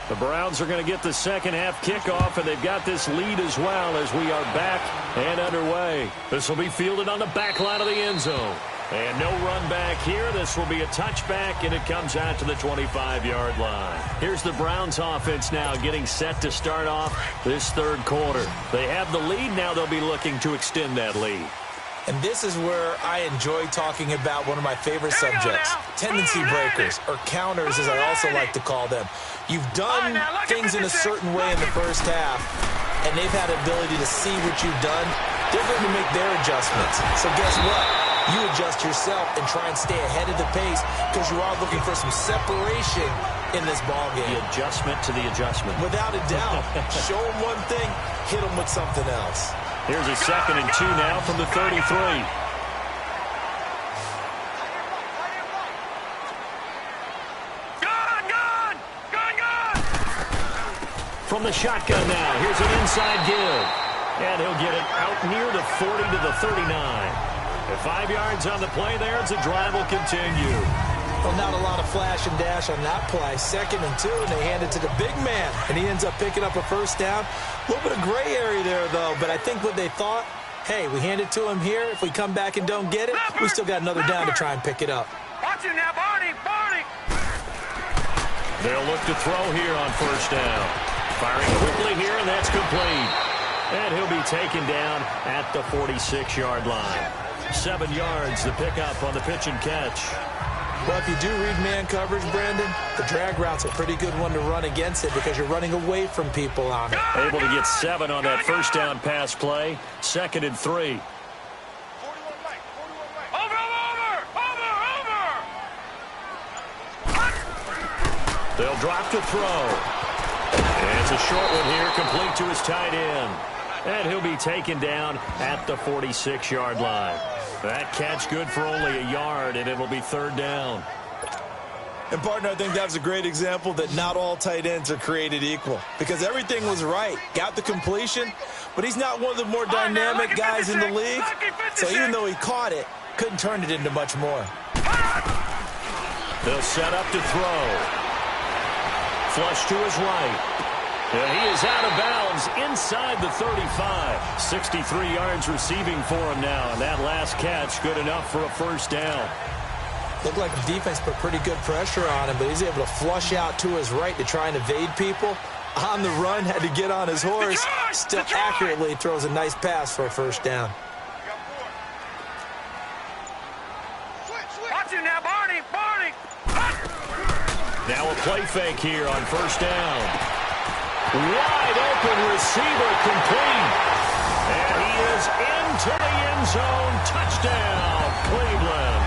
The Browns are going to get the second half kickoff, and they've got this lead as well as we are back and underway. This will be fielded on the back line of the end zone. And no run back here. This will be a touchback, and it comes out to the 25-yard line. Here's the Browns offense now getting set to start off this third quarter. They have the lead. Now they'll be looking to extend that lead. And this is where I enjoy talking about one of my favorite subjects, tendency breakers, or counters as I also like to call them. You've done things in a certain way in the first half, and they've had the ability to see what you've done. They're going to make their adjustments. So guess what? You adjust yourself and try and stay ahead of the pace because you are looking for some separation in this ballgame. The adjustment to the adjustment. Without a doubt. Show them one thing, hit them with something else. Here's a 2nd and 2 now from the 33. From the shotgun now, here's an inside give. And he'll get it out near the 40 to the 39. At 5 yards on the play there, as the drive will continue. Well, not a lot of flash and dash on that play. 2nd and 2, and they hand it to the big man. And he ends up picking up a first down. A little bit of gray area there, though. But I think what they thought, hey, we hand it to him here. If we come back and don't get it, we still got another down to try and pick it up. Watch it now, Barney! Barney! They'll look to throw here on first down. Firing quickly here, and that's complete. And he'll be taken down at the 46-yard line. 7 yards, the pickup on the pitch and catch. Well, if you do read man coverage, Brandon, the drag route's a pretty good one to run against it because you're running away from people on it. Able to get 7 on that first down pass play. 2nd and 3. They'll drop to throw. And it's a short one here, complete to his tight end. And he'll be taken down at the 46-yard line. That catch good for only a yard, and it'll be 3rd down. And, partner, I think that was a great example that not all tight ends are created equal because everything was right. Got the completion, but he's not one of the more dynamic guys in the league. So even though he caught it, couldn't turn it into much more. They'll set up to throw. Flush to his right. And he is out of bounds inside the 35. 63 yards receiving for him now. And that last catch good enough for a first down. Looked like the defense put pretty good pressure on him, but he's able to flush out to his right to try and evade people. On the run, had to get on his horse. Still accurately throws a nice pass for a first down. Watch him now, Barney! Barney! Now a play fake here on first down. Wide open receiver complete. And he is into the end zone. Touchdown, Cleveland.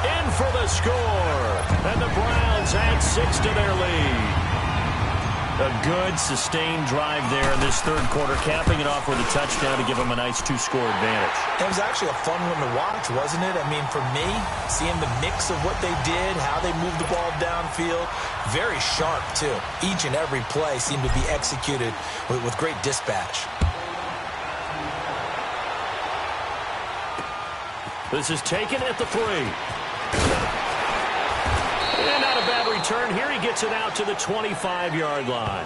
In for the score. And the Browns add 6 to their lead. A good, sustained drive there in this third quarter, capping it off with a touchdown to give them a nice 2-score advantage. It was actually a fun one to watch, wasn't it? I mean, for me, seeing the mix of what they did, how they moved the ball downfield, very sharp, too. Each and every play seemed to be executed with great dispatch. This is taken at the 3. And not a bad return here. He gets it out to the 25-yard line.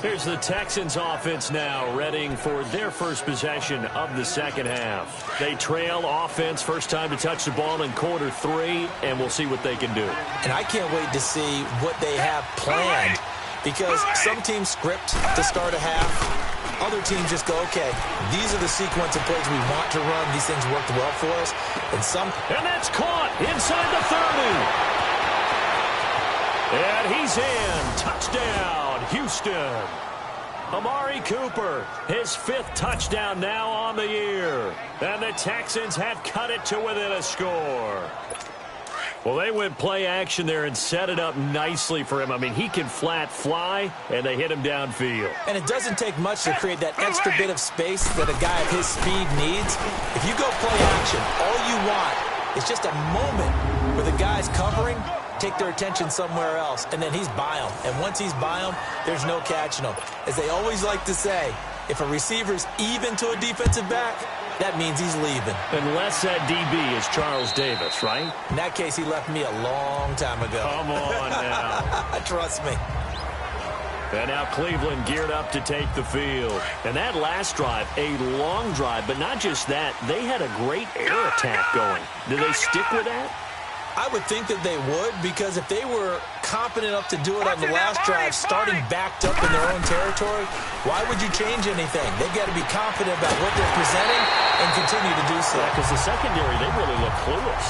Here's the Texans offense now, readying for their first possession of the second half. They trail offense, first time to touch the ball in quarter 3, and we'll see what they can do. And I can't wait to see what they have planned because some teams script to start a half. Other teams just go, okay, these are the sequence of plays we want to run. These things worked well for us. And that's caught inside the 30. And he's in. Touchdown, Houston. Amari Cooper, his 5th touchdown now on the year. And the Texans have cut it to within a score. Well, they went play action there and set it up nicely for him. I mean, he can flat fly, and they hit him downfield. And it doesn't take much to create that extra bit of space that a guy of his speed needs. If you go play action, all you want is just a moment where the guy's covering, take their attention somewhere else, and then he's by him. And once he's by him, there's no catching him. As they always like to say, if a receiver's even to a defensive back, that means he's leaving. Unless that DB is Charles Davis, right? In that case, he left me a long time ago. Come on now. Trust me. And now Cleveland geared up to take the field. And that last drive, a long drive, but not just that. They had a great air attack going. Do they stick with that? I would think that they would, because if they were competent enough to do it on the last drive, starting backed up in their own territory, why would you change anything? They've got to be confident about what they're presenting and continue to do so. Yeah, because the secondary, they really look clueless.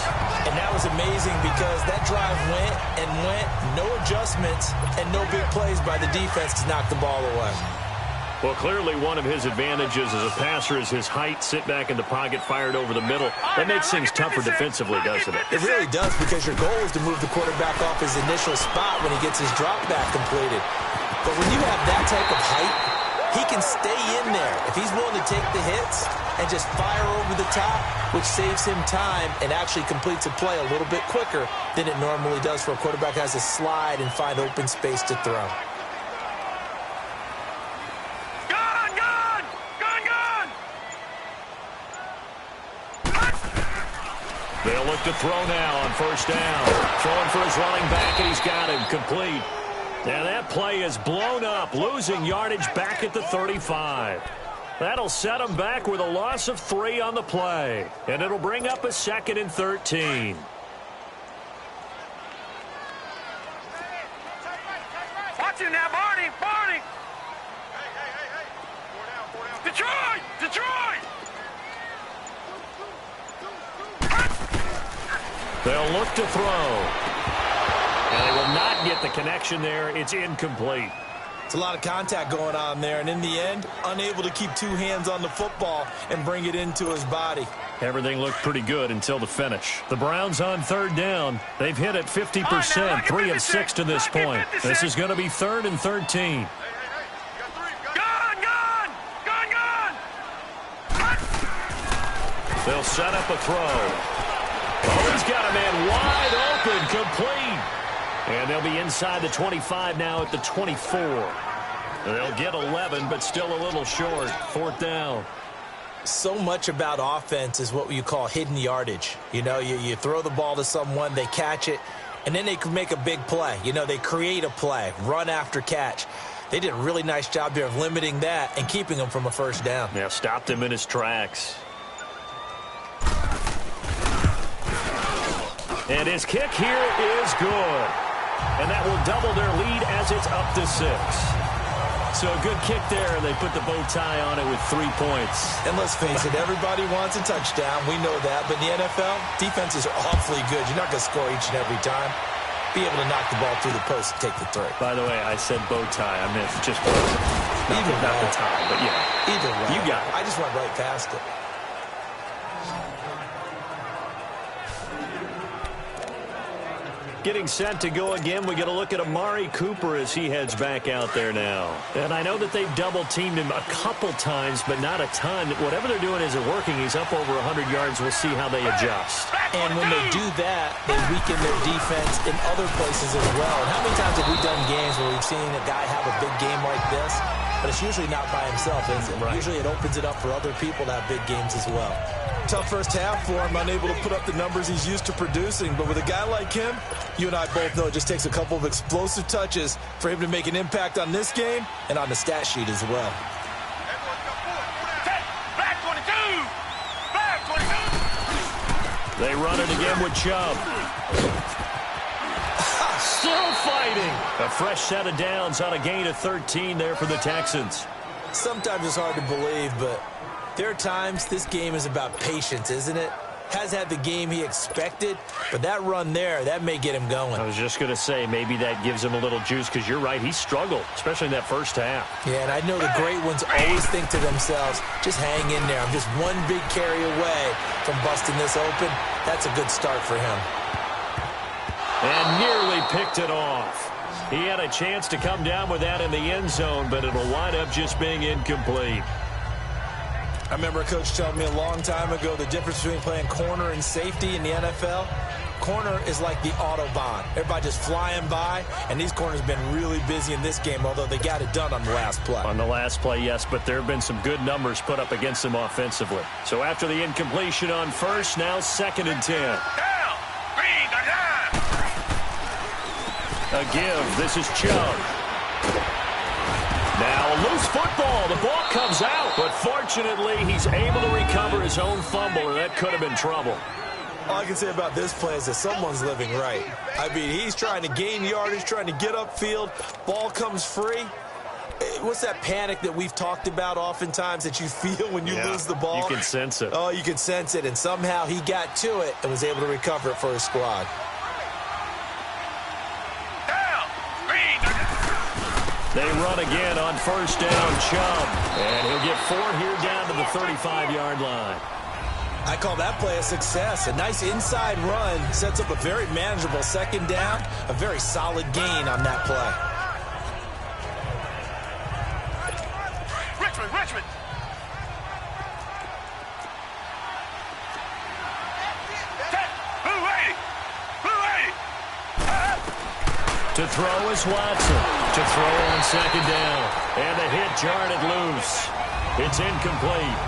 And that was amazing because that drive went and went, no adjustments, and no big plays by the defense to knock the ball away. Well, clearly one of his advantages as a passer is his height, sit back in the pocket, fired over the middle. That makes things tougher defensively, doesn't it? It really does, because your goal is to move the quarterback off his initial spot when he gets his drop back completed. But when you have that type of height, he can stay in there. If he's willing to take the hits and just fire over the top, which saves him time and actually completes a play a little bit quicker than it normally does for a quarterback who has to slide and find open space to throw. They'll look to throw now on first down. Throwing for his running back, and he's got him complete. And that play is blown up, losing yardage back at the 35. That'll set him back with a loss of 3 on the play. And it'll bring up a 2nd and 13. Watch him now, Barney! Barney! They'll look to throw. And they will not get the connection there. It's incomplete. It's a lot of contact going on there, and in the end, unable to keep two hands on the football and bring it into his body. Everything looked pretty good until the finish. The Browns on third down. They've hit it 50%, 3 of 6 to this point. This is going to be 3rd and 13. They'll set up a throw. Oh, he's got a man wide open, complete. And they'll be inside the 25 now at the 24. They'll get 11, but still a little short. 4th down. So much about offense is what you call hidden yardage. You know, you throw the ball to someone, they catch it, and then they can make a big play. You know, they create a play, run after catch. They did a really nice job there of limiting that and keeping him from a first down. Yeah, stopped him in his tracks. And his kick here is good. And that will double their lead as it's up to 6. So a good kick there. They put the bow tie on it with 3 points. And let's face it, everybody wants a touchdown. We know that. But in the NFL, defenses are awfully good. You're not going to score each and every time. Be able to knock the ball through the post and take the 3. By the way, I said bow tie. I meant just bow tie. Not the tie, but yeah. Either way. You got it. I just went right past it. Getting set to go again. We get a look at Amari Cooper as he heads back out there now. And I know that they've double-teamed him a couple times, but not a ton. Whatever they're doing isn't working. He's up over 100 yards. We'll see how they adjust. And when they do that, they weaken their defense in other places as well. And how many times have we done games where we've seen a guy have a big game like this? But it's usually not by himself, is it? Right. Usually it opens it up for other people to have big games as well. Tough first half for him, unable to put up the numbers he's used to producing. But with a guy like him, you and I both know it just takes a couple of explosive touches for him to make an impact on this game and on the stat sheet as well. They run it again with Chubb. Still fighting. A fresh set of downs on a gain of 13 there for the Texans. Sometimes it's hard to believe, but there are times this game is about patience, isn't it? Has had the game he expected, but that run there, that may get him going. I was just going to say, maybe that gives him a little juice, because you're right, he struggled, especially in that first half. Yeah, and I know the great ones always think to themselves, just hang in there. I'm just one big carry away from busting this open. That's a good start for him. And nearly picked it off. He had a chance to come down with that in the end zone, but it'll wind up just being incomplete. I remember a coach telling me a long time ago the difference between playing corner and safety in the NFL. Corner is like the Autobahn. Everybody just flying by, and these corners have been really busy in this game, although they got it done on the last play. On the last play, yes, but there have been some good numbers put up against them offensively. So after the incompletion on first, now 2nd and 10. A give. This is Chubb. Now a loose football. The ball comes out, but fortunately he's able to recover his own fumble, or that could have been trouble. All I can say about this play is that someone's living right. I mean, he's trying to gain yardage, trying to get upfield. Ball comes free. What's that panic that we've talked about oftentimes that you feel when you lose the ball? You can sense it. Oh, you can sense it, and somehow he got to it and was able to recover it for his squad. They run again on first down, Chubb. And he'll get 4 here down to the 35-yard line. I call that play a success. A nice inside run sets up a very manageable 2nd down. A very solid gain on that play. Richmond. To throw is Watson. To throw on 2nd down. And the hit jarred it loose. It's incomplete.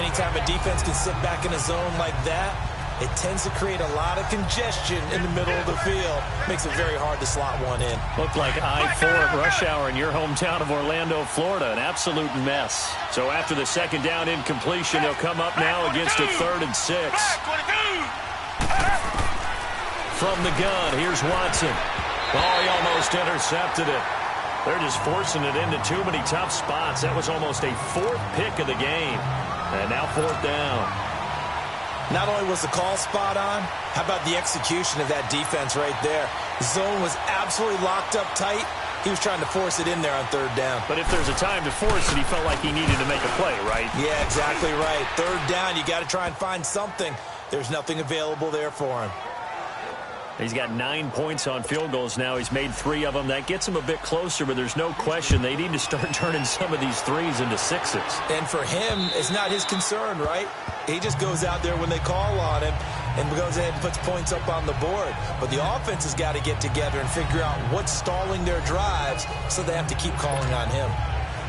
Anytime a defense can sit back in a zone like that, it tends to create a lot of congestion in the middle of the field. Makes it very hard to slot one in. Looked like I-4 at rush hour in your hometown of Orlando, Florida. An absolute mess. So after the 2nd down incompletion, they'll come up now against a 3rd and 6. From the gun, here's Watson. Oh, he almost intercepted it. They're just forcing it into too many tough spots. That was almost a 4th pick of the game. And now 4th down. Not only was the call spot on, how about the execution of that defense right there? The zone was absolutely locked up tight. He was trying to force it in there on third down. But if there's a time to force it, he felt like he needed to make a play, right? Yeah, exactly right. Third down, you got to try and find something. There's nothing available there for him. He's got 9 points on field goals now. He's made 3 of them. That gets him a bit closer, but there's no question they need to start turning some of these threes into sixes. And for him, it's not his concern, right? He just goes out there when they call on him and goes ahead and puts points up on the board. But the offense has got to get together and figure out what's stalling their drives, so they have to keep calling on him.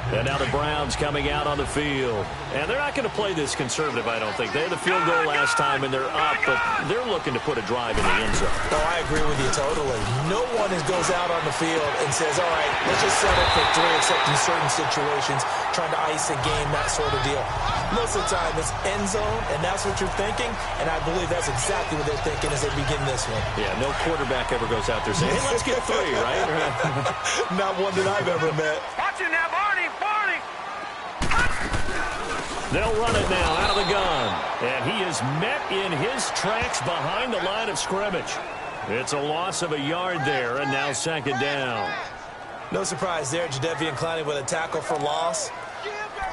And now the Browns coming out on the field. And they're not going to play this conservative, I don't think. They had the field goal last time, and they're up, but they're looking to put a drive in the end zone. Oh, I agree with you totally. No one goes out on the field and says, all right, let's just settle for 3, except in certain situations, trying to ice a game, that sort of deal. Most of the time, it's end zone, and that's what you're thinking, and I believe that's exactly what they're thinking as they begin this one. Yeah, no quarterback ever goes out there saying, hey, let's get 3, right? Not one that I've ever met. Watch it now, Barney! They'll run it now out of the gun. And he is met in his tracks behind the line of scrimmage. It's a loss of a yard there, and now second down. No surprise there, Jadeveon Clowney with a tackle for loss.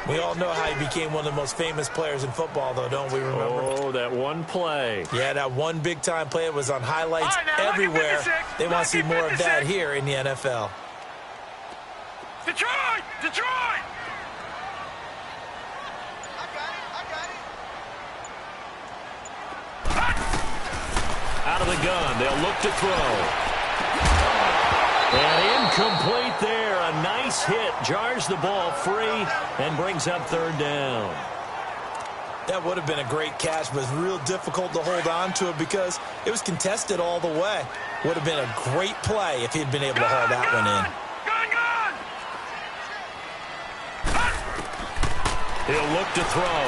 We all know how he became one of the most famous players in football, though, don't we remember? Oh, that one play. Yeah, that one big-time play. It was on highlights everywhere. They want to see more of that here in the NFL. Detroit! Detroit! Out of the gun, they'll look to throw. And incomplete there. A nice hit. Jars the ball free and brings up third down. That would have been a great catch, but it's real difficult to hold on to it because it was contested all the way. Would have been a great play if he had been able to haul that one in. He'll look to throw.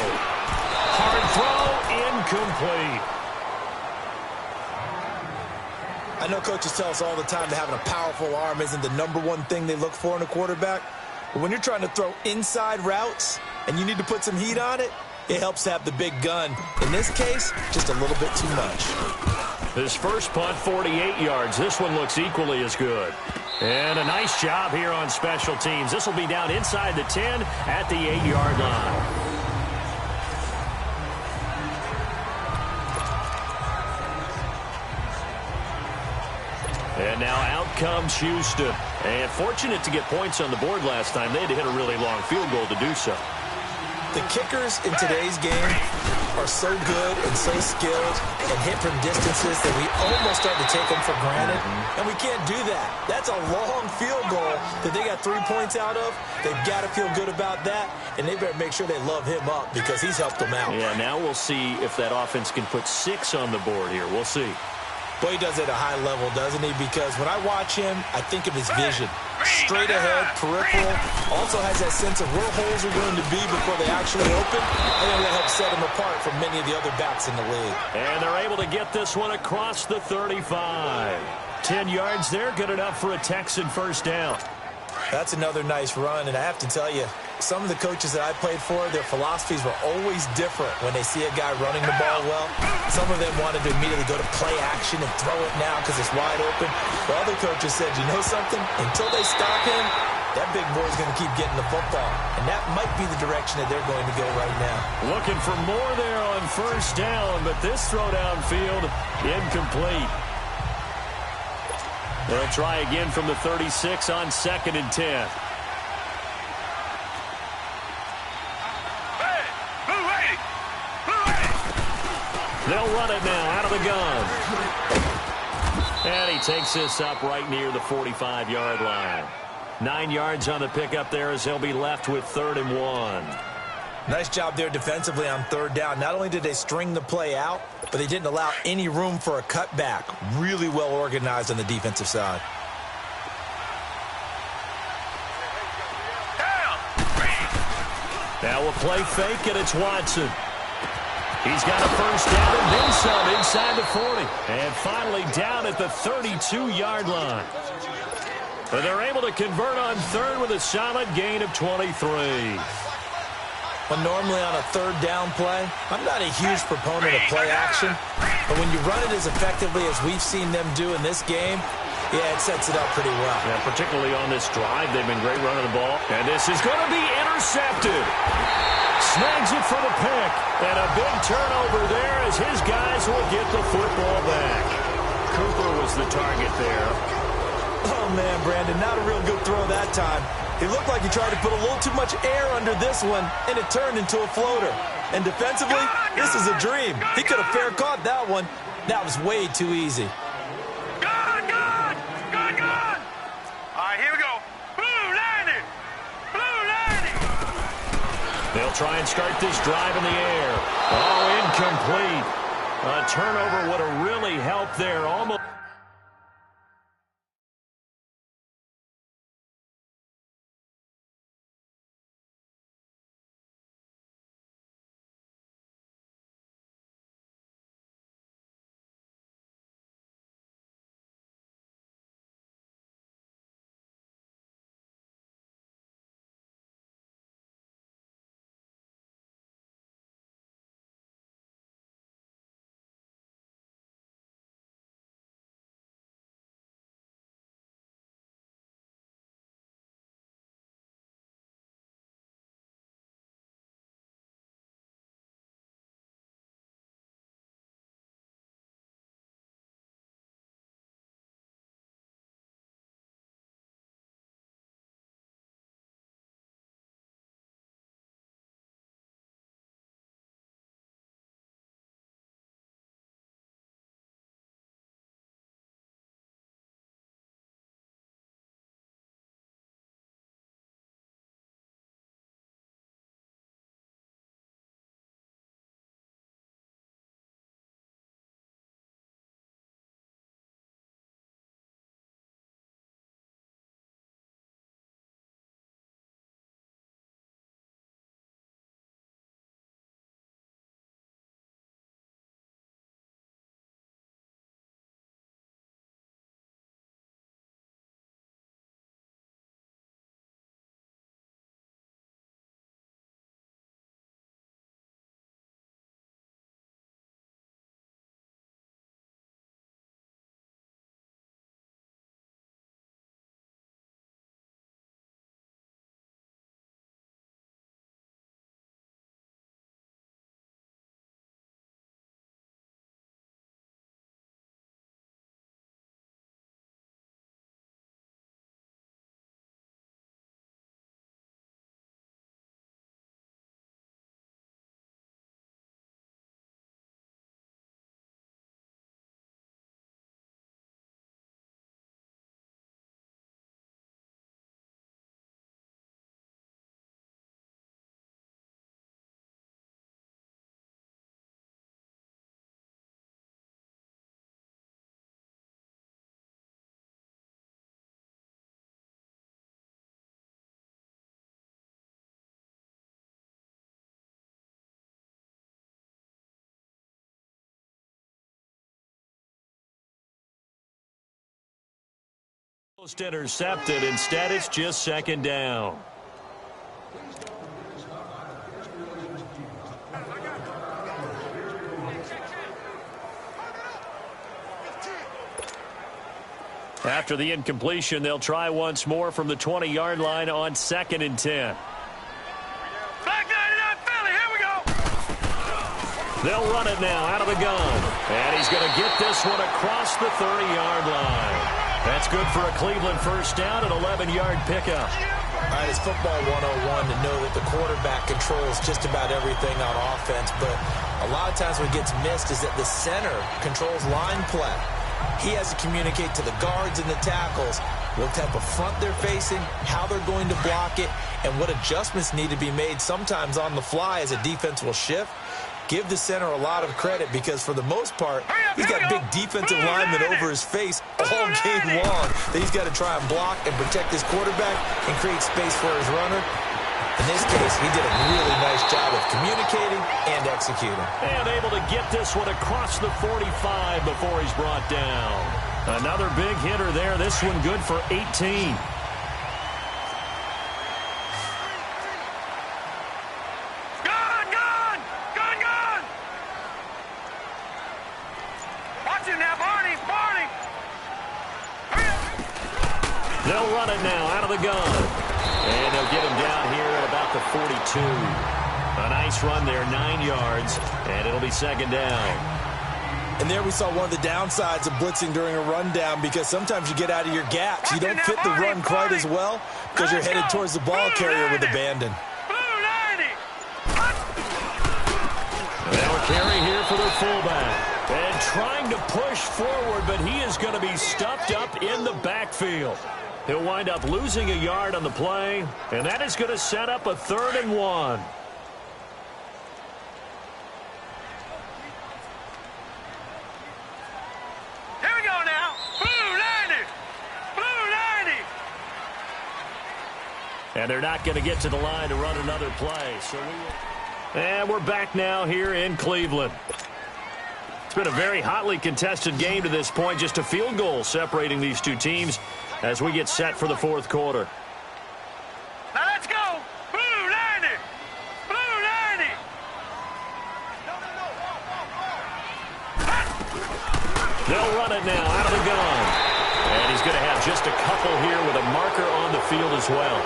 Hard throw, incomplete. I know coaches tell us all the time that having a powerful arm isn't the #1 thing they look for in a quarterback. But when you're trying to throw inside routes and you need to put some heat on it, it helps to have the big gun. In this case, just a little bit too much. His first punt, 48 yards. This one looks equally as good. And a nice job here on special teams. This will be down inside the 10 at the 8-yard line. And now out comes Houston. And fortunate to get points on the board last time. They had to hit a really long field goal to do so. The kickers in today's game are so good and so skilled and hit from distances that we almost start to take them for granted. And we can't do that. That's a long field goal that they got 3 points out of. They've got to feel good about that, and they better make sure they love him up because he's helped them out. Yeah, now we'll see if that offense can put 6 on the board here. We'll see. Boy, he does it at a high level, doesn't he? Because when I watch him, I think of his vision. Straight ahead, peripheral. Also has that sense of where holes are going to be before they actually open. I think that helps set him apart from many of the other backs in the league. And they're able to get this one across the 35. 10 yards there, good enough for a Texan first down. That's another nice run, and I have to tell you, some of the coaches that I played for, their philosophies were always different when they see a guy running the ball well. Some of them wanted to immediately go to play action and throw it now because it's wide open. But other coaches said, you know something? Until they stop him, that big boy's going to keep getting the football. And that might be the direction that they're going to go right now. Looking for more there on first down, but this throw downfield, incomplete. They'll try again from the 36 on 2nd and 10. They'll run it now out of the gun. And he takes this up right near the 45-yard line. 9 yards on the pickup there as they'll be left with 3rd and 1. Nice job there defensively on 3rd down. Not only did they string the play out, but they didn't allow any room for a cutback. Really well organized on the defensive side. Now a play fake, and it's Watson. He's got a first down and then some inside the 40. And finally down at the 32-yard line. But they're able to convert on 3rd with a solid gain of 23. When normally on a third down play, I'm not a huge proponent of play action, but when you run it as effectively as we've seen them do in this game, yeah, it sets it up pretty well. Yeah, particularly on this drive, they've been great running the ball. And this is going to be intercepted. Snags it for the pick. And a big turnover there as his guys will get the football back. Cooper was the target there. Oh, man, Brandon, not a real good throw that time. He looked like he tried to put a little too much air under this one, and it turned into a floater. And defensively, this is a dream. He could have fair caught that one. That was way too easy. Good! All right, here we go. Blue landing! Blue landing! They'll try and start this drive in the air. Oh, incomplete. A turnover would have really helped there. Almost. Intercepted. Instead, it's just second down. After the incompletion, they'll try once more from the 20-yard line on 2nd and 10. Back 99 Philly, here we go! They'll run it now out of the gun. And he's going to get this one across the 30-yard line. That's good for a Cleveland first down, an 11-yard pickup. All right, it's football 101 to know that the quarterback controls just about everything on offense, but a lot of times what gets missed is that the center controls line play. He has to communicate to the guards and the tackles what type of front they're facing, how they're going to block it, and what adjustments need to be made sometimes on the fly as a defense will shift. Give the center a lot of credit because, for the most part, he's got big defensive linemen over his face all game long that he's got to try and block and protect his quarterback and create space for his runner. In this case, he did a really nice job of communicating and executing. And able to get this one across the 45 before he's brought down. Another big hitter there. This one good for 18. They'll run it now out of the gun. And they'll get him down here at about the 42. A nice run there, 9 yards, and it'll be second down. And there we saw one of the downsides of blitzing during a rundown, because sometimes you get out of your gaps. You don't fit the run quite as well because you're headed towards the ball carrier with abandon. Now a carry here for their fullback. And trying to push forward, but he is going to be stuffed up in the backfield. He'll wind up losing a yard on the play, and that is going to set up a 3rd and 1. Here we go now. Blue 90. Blue 90. And they're not going to get to the line to run another play. So and we're back now here in Cleveland. It's been a very hotly contested game to this point. Just a field goal separating these two teams as we get set for the 4th quarter. Now let's go. Blue 90. Blue 90. They'll run it now out of the gun. And he's going to have just a couple here with a marker on the field as well.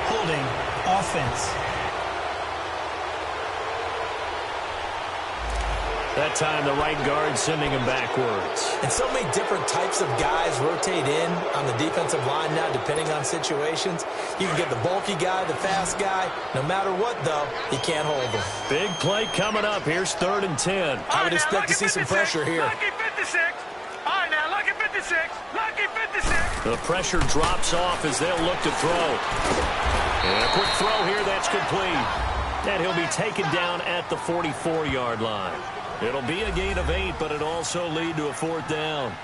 Holding. Offense. That time the right guard sending him backwards. And so many different types of guys rotate in on the defensive line now, depending on situations. You can get the bulky guy, the fast guy. No matter what, though, he can't hold them. Big play coming up. Here's 3rd and 10. I would expect to see some pressure here. Lucky 56. All right, now, lucky 56. Lucky 56. The pressure drops off as they'll look to throw. And a quick throw here, that's complete. And he'll be taken down at the 44-yard line. It'll be a gain of 8, but it'll also lead to a 4th down.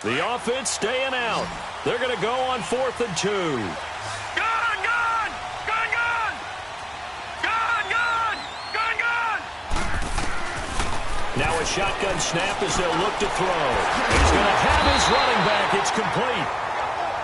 The offense staying out. They're going to go on 4th and 2. Gone, gone, gone, gone. Gone, gone, gone, gone. Now a shotgun snap as they'll look to throw. He's going to have his running back. It's complete.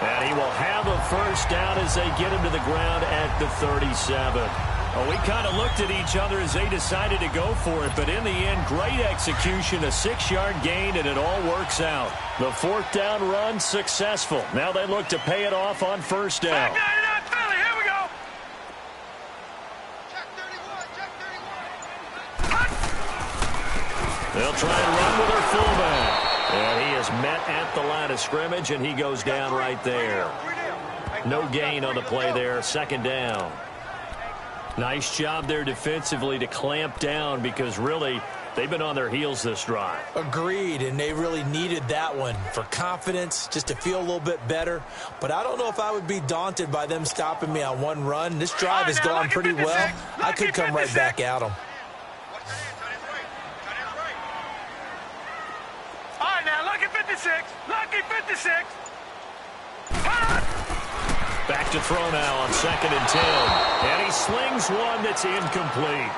And he will have a 1st down as they get him to the ground at the 37. Well, we kind of looked at each other as they decided to go for it, but in the end, great execution, a 6-yard gain, and it all works out. The 4th down run successful. Now they look to pay it off on 1st down. Back 99 Philly, here we go. Check 31, check 31. They'll try and run with their fullback. And he is met at the line of scrimmage, and he goes down right there. No gain on the play there, 2nd down. Nice job there defensively to clamp down, because really they've been on their heels this drive. Agreed, and they really needed that one for confidence, just to feel a little bit better. But I don't know if I would be daunted by them stopping me on one run. This drive has gone pretty well. I could come right back at them. All right, now, lucky 56. Lucky 56. Back to throw now on 2nd and 10. And he slings one that's incomplete.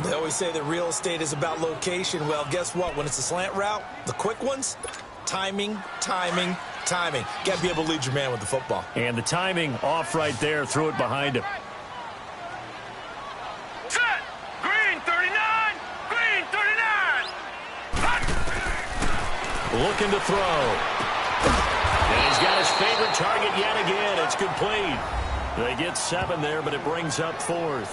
They always say that real estate is about location. Well, guess what? When it's a slant route, the quick ones, timing, timing, timing. Got to be able to lead your man with the football. And the timing off right there. Threw it behind him. Set. Green 39. Green 39. Looking to throw. And he's got his favorite target yet again. It's complete. They get 7 there, but it brings up 4th.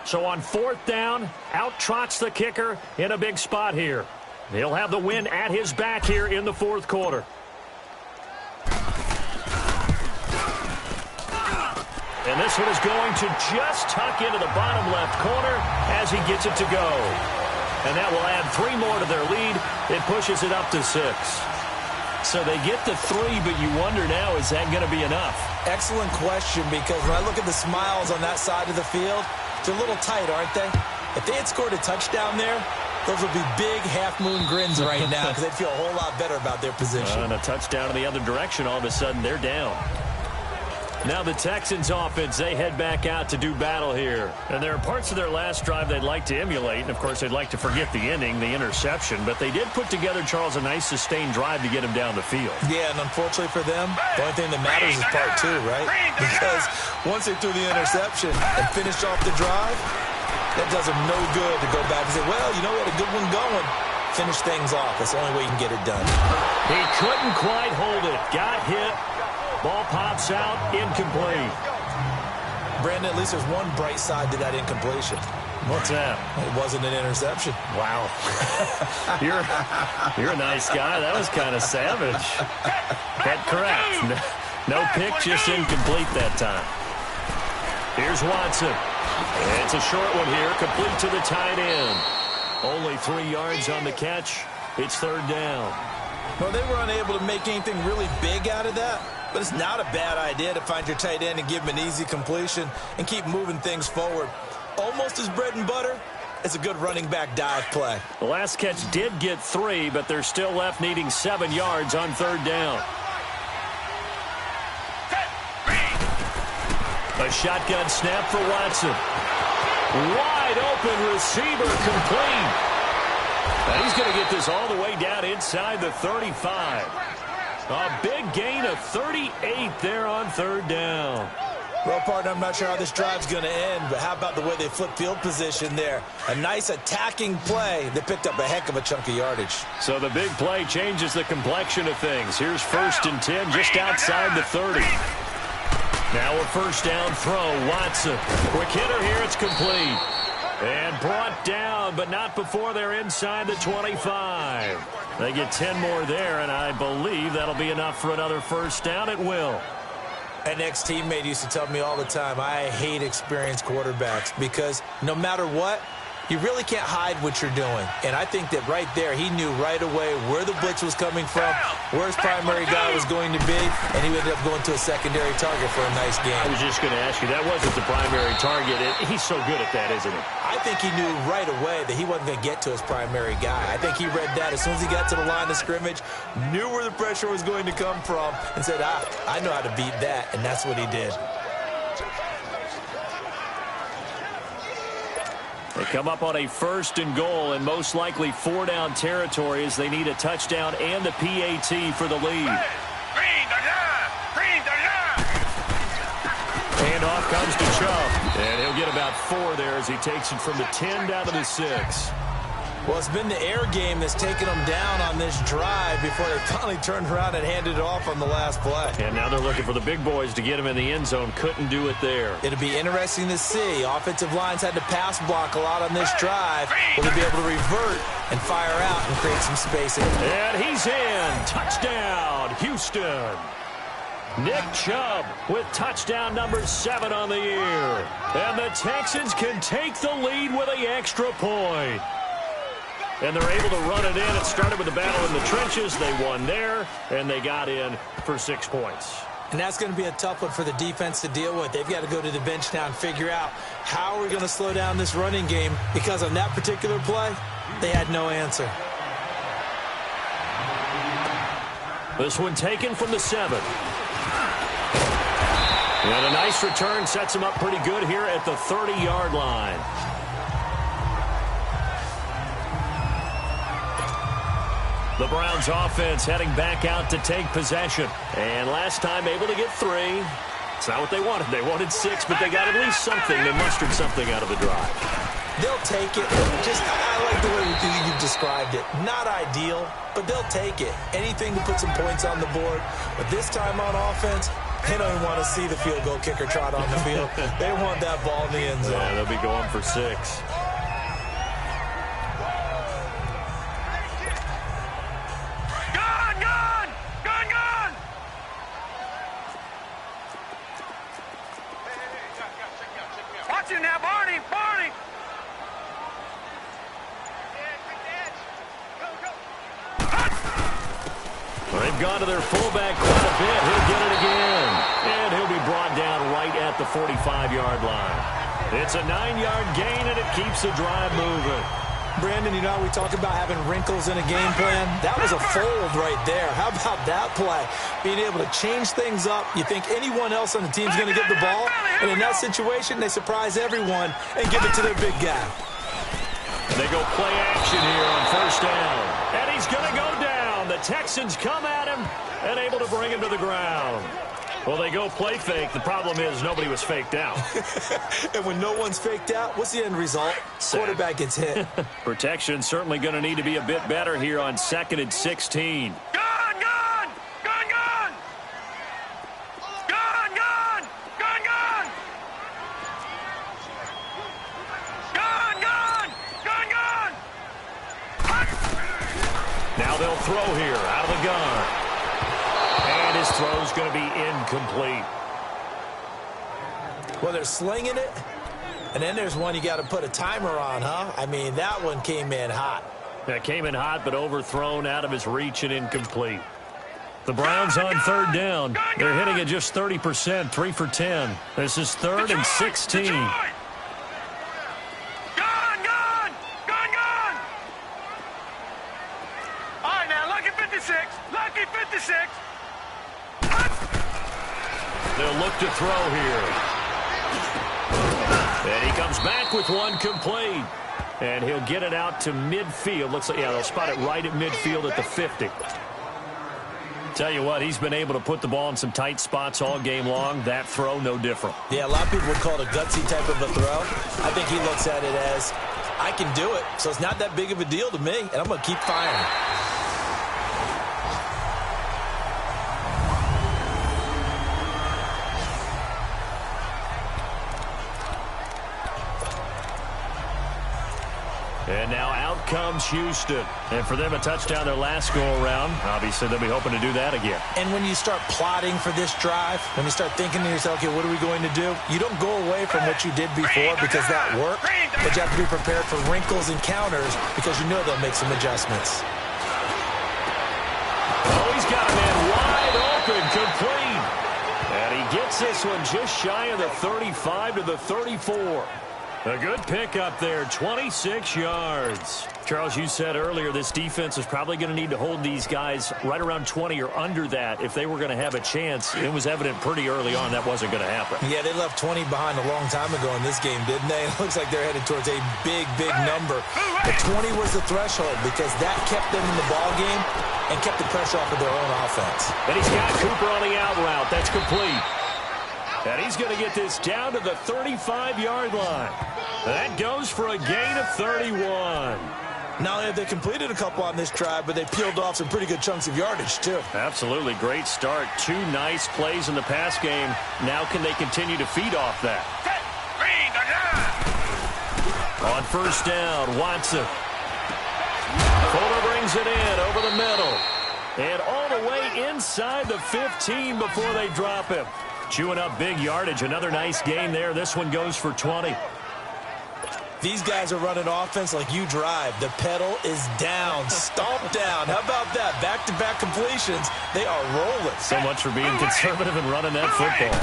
So on 4th down, out trots the kicker in a big spot here. He'll have the win at his back here in the 4th quarter. And this one is going to just tuck into the bottom left corner as he gets it to go. And that will add 3 more to their lead. It pushes it up to 6. So they get to 3, but you wonder now, is that going to be enough? Excellent question, because when I look at the smiles on that side of the field, they're a little tight, aren't they? If they had scored a touchdown there, those would be big half-moon grins right now, because they'd feel a whole lot better about their position. And a touchdown in the other direction, all of a sudden they're down. Now the Texans offense, they head back out to do battle here. And there are parts of their last drive they'd like to emulate. And, of course, they'd like to forget the ending, the interception. But they did put together, Charles, a nice sustained drive to get him down the field. Yeah, and unfortunately for them, the only thing that matters is part two, right? Because once they threw the interception and finished off the drive, that does them no good to go back and say, well, you know what, a good one going. Finish things off. That's the only way you can get it done. He couldn't quite hold it. Got hit. Ball pops out, incomplete. Brandon, at least there's one bright side to that incompletion. What's that? It wasn't an interception. Wow. You're a nice guy. That was kind of savage. But correct. No pick, just incomplete that time. Here's Watson. It's a short one here, complete to the tight end. Only 3 yards on the catch. It's third down. Well, they were unable to make anything really big out of that. But it's not a bad idea to find your tight end and give him an easy completion and keep moving things forward. Almost as bread and butter as a good running back dive play. The last catch did get 3, but they're still left needing 7 yards on third down. A shotgun snap for Watson. Wide open receiver complete. And he's going to get this all the way down inside the 35. A big gain of 38 there on third down. Well, partner, I'm not sure how this drive's going to end, but how about the way they flip field position there? A nice attacking play that picked up a heck of a chunk of yardage. So the big play changes the complexion of things. Here's 1st and 10 just outside the 30. Now a first down throw. Watson. Quick hitter here. It's complete. And brought down, but not before they're inside the 25. They get 10 more there, and I believe that'll be enough for another first down. It will. An ex-teammate used to tell me all the time, I hate experienced quarterbacks because no matter what, you really can't hide what you're doing. And I think that right there, he knew right away where the blitz was coming from, where his primary guy was going to be, and he ended up going to a secondary target for a nice game. I was just going to ask you, that wasn't the primary target. He's so good at that, isn't he? I think he knew right away that he wasn't going to get to his primary guy. I think he read that as soon as he got to the line of scrimmage, knew where the pressure was going to come from, and said, I know how to beat that, and that's what he did. They come up on a 1st and goal and most likely 4-down territory as they need a touchdown and a PAT for the lead. And off comes to Chubb. And he'll get about 4 there as he takes it from the 10 down to the 6. Well, it's been the air game that's taken them down on this drive before they finally turned around and handed it off on the last play. And now they're looking for the big boys to get him in the end zone. Couldn't do it there. It'll be interesting to see. Offensive lines had to pass block a lot on this drive. Will they be able to revert and fire out and create some spacing? And he's in. Touchdown, Houston. Nick Chubb with touchdown number 7 on the year. And the Texans can take the lead with an extra point. And they're able to run it in. It started with a battle in the trenches. They won there, and they got in for 6 points. And that's going to be a tough one for the defense to deal with. They've got to go to the bench now and figure out how are we going to slow down this running game, because on that particular play, they had no answer. This one taken from the 7. And a nice return sets him up pretty good here at the 30-yard line. The Browns offense heading back out to take possession. And last time able to get 3. It's not what they wanted. They wanted 6, but they got at least something. They mustered something out of the drive. They'll take it. I like the way you've described it. Not ideal, but they'll take it. Anything to put some points on the board. But this time on offense, they don't even want to see the field goal kicker trot on the field. They want that ball in the end zone. Yeah, they'll be going for 6. Now, Barney! Well, they've gone to their fullback quite a bit. He'll get it again. And he'll be brought down right at the 45-yard line. It's a 9-yard gain, and it keeps the drive moving. Brandon, you know how we talk about having wrinkles in a game plan? That was a fold right there. How about that play? Being able to change things up. You think anyone else on the team is going to get the ball, and in that situation, they surprise everyone and give it to their big guy. They go play action here on first down. And he's going to go down. The Texans come at him and able to bring him to the ground. Well, they go play fake. The problem is nobody was faked out. And when no one's faked out, what's the end result? Quarterback gets hit. Protection certainly going to need to be a bit better here on 2nd and 16. Gun, gun! Gun, gun! Gun, gun! Gun, gun! Gun, gun! Gun, gun! Now they'll throw here out of the gun. And his throw's going to be incomplete. Well, they're slinging it, and then there's one you got to put a timer on, huh? I mean, that one came in hot. That came in hot, but overthrown out of his reach and incomplete. The Browns on 3rd down. They're hitting at just 30%, 3 for 10. This is 3rd and 16. Gun, gun! Gun, gun! All right, now, lucky 56. Lucky 56. They'll look to throw here. And he comes back with one complete. And he'll get it out to midfield. Looks like, yeah, they'll spot it right at midfield at the 50. Tell you what, he's been able to put the ball in some tight spots all game long. That throw, no different. Yeah, a lot of people would call it a gutsy type of a throw. I think he looks at it as, I can do it, so it's not that big of a deal to me, and I'm going to keep firing. And now out comes Houston. And for them, a touchdown their last go-around. Obviously, they'll be hoping to do that again. And when you start plotting for this drive, when you start thinking to yourself, okay, what are we going to do? You don't go away from what you did before because that worked, but you have to be prepared for wrinkles and counters because you know they'll make some adjustments. Oh, he's got a man wide open, complete. And he gets this one just shy of the 35 to the 34. A good pickup there, 26 yards. Charles, you said earlier this defense is probably going to need to hold these guys right around 20 or under that if they were going to have a chance. It was evident pretty early on that wasn't going to happen. Yeah, they left 20 behind a long time ago in this game, didn't they? It looks like they're headed towards a big, big number. But 20 was the threshold because that kept them in the ball game and kept the pressure off of their own offense. And he's got Cooper on the out route. That's complete. And he's going to get this down to the 35-yard line. That goes for a gain of 31. Not only have they completed a couple on this drive, but they peeled off some pretty good chunks of yardage, too. Absolutely. Great start. 2 nice plays in the pass game. Now can they continue to feed off that? On first down, Watson. Fuller brings it in over the middle. And all the way inside the 15 before they drop him. Chewing up big yardage. Another nice gain there. This one goes for 20. These guys are running offense like you drive. The pedal is down. Stomp down. How about that? Back-to-back completions. They are rolling. So much for being conservative and running that football.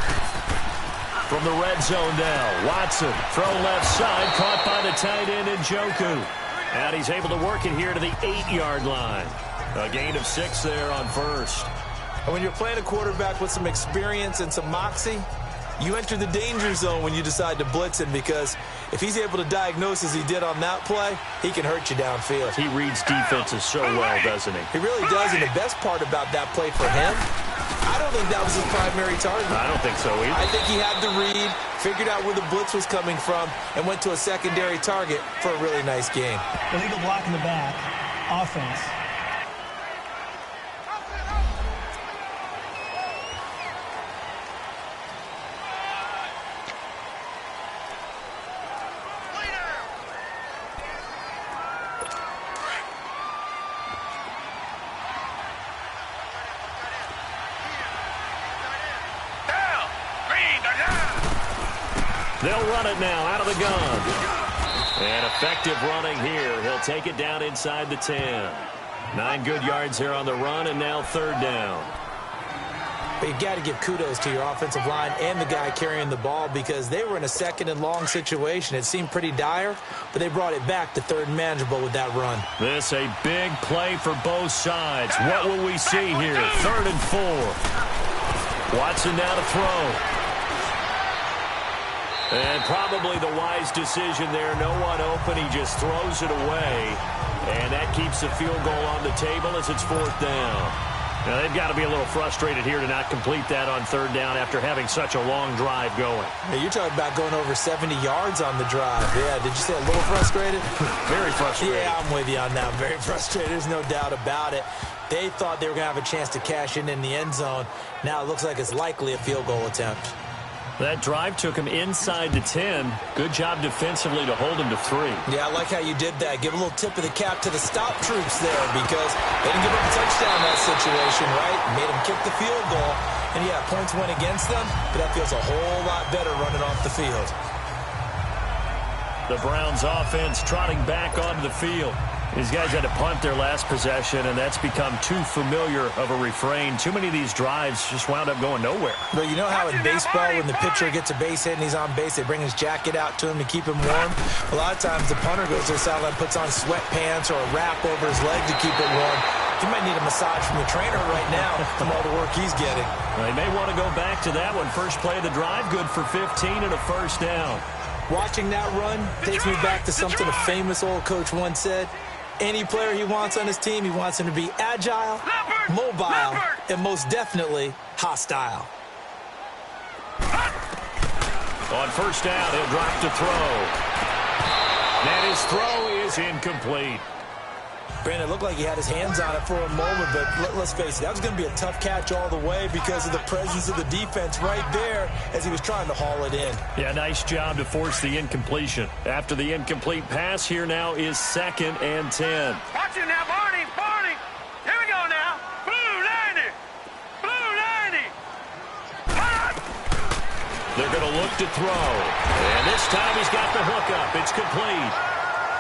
From the red zone now, Watson. Throw left side. Caught by the tight end Njoku. And he's able to work it here to the 8-yard line. A gain of 6 there on first. And when you're playing a quarterback with some experience and some moxie, you enter the danger zone when you decide to blitz him because if he's able to diagnose as he did on that play, he can hurt you downfield. He reads defenses so well, doesn't he? He really does, and the best part about that play for him, I don't think that was his primary target. I don't think so either. I think he had the read, figured out where the blitz was coming from, and went to a secondary target for a really nice game. Illegal block in the back. Offense. They'll run it now out of the gun. And effective running here. He'll take it down inside the 10. 9 good yards here on the run, and now 3rd down. But you've got to give kudos to your offensive line and the guy carrying the ball because they were in a second and long situation. It seemed pretty dire, but they brought it back to third and manageable with that run. This a big play for both sides. What will we see here? 3rd and 4. Watson now to throw. And probably the wise decision there. No one open. He just throws it away. And that keeps the field goal on the table as it's 4th down. Now, they've got to be a little frustrated here to not complete that on 3rd down after having such a long drive going. Hey, you're talking about going over 70 yards on the drive. Yeah, did you say a little frustrated? Very frustrated. Yeah, I'm with you on that. Very frustrated. There's no doubt about it. They thought they were going to have a chance to cash in the end zone. Now it looks like it's likely a field goal attempt. That drive took him inside the 10. Good job defensively to hold him to 3. Yeah, I like how you did that. Give a little tip of the cap to the stop troops there because they didn't give up a touchdown in that situation, right? Made them kick the field goal. And, yeah, points went against them, but that feels a whole lot better running off the field. The Browns offense trotting back onto the field. These guys had to punt their last possession, and that's become too familiar of a refrain. Too many of these drives just wound up going nowhere. But you know how in baseball, when the pitcher gets a base hit and he's on base, they bring his jacket out to him to keep him warm? A lot of times the punter goes to the sideline, puts on sweatpants or a wrap over his leg to keep it warm. He might need a massage from the trainer right now from all the work he's getting. They may want to go back to that one. First play of the drive, good for 15 and a 1st down. Watching that run takes me back to something a famous old coach once said. Any player he wants on his team, he wants him to be agile, mobile, and most definitely hostile. On 1st down, he'll drop to throw. And his throw is incomplete. Brandon, it looked like he had his hands on it for a moment, but let's face it, that was going to be a tough catch all the way because of the presence of the defense right there as he was trying to haul it in. Yeah, nice job to force the incompletion. After the incomplete pass, here now is 2nd and 10. Watch it now, Barney, Barney. Here we go now. Blue 90. Blue 90. They're going to look to throw. And this time he's got the hook up. It's complete.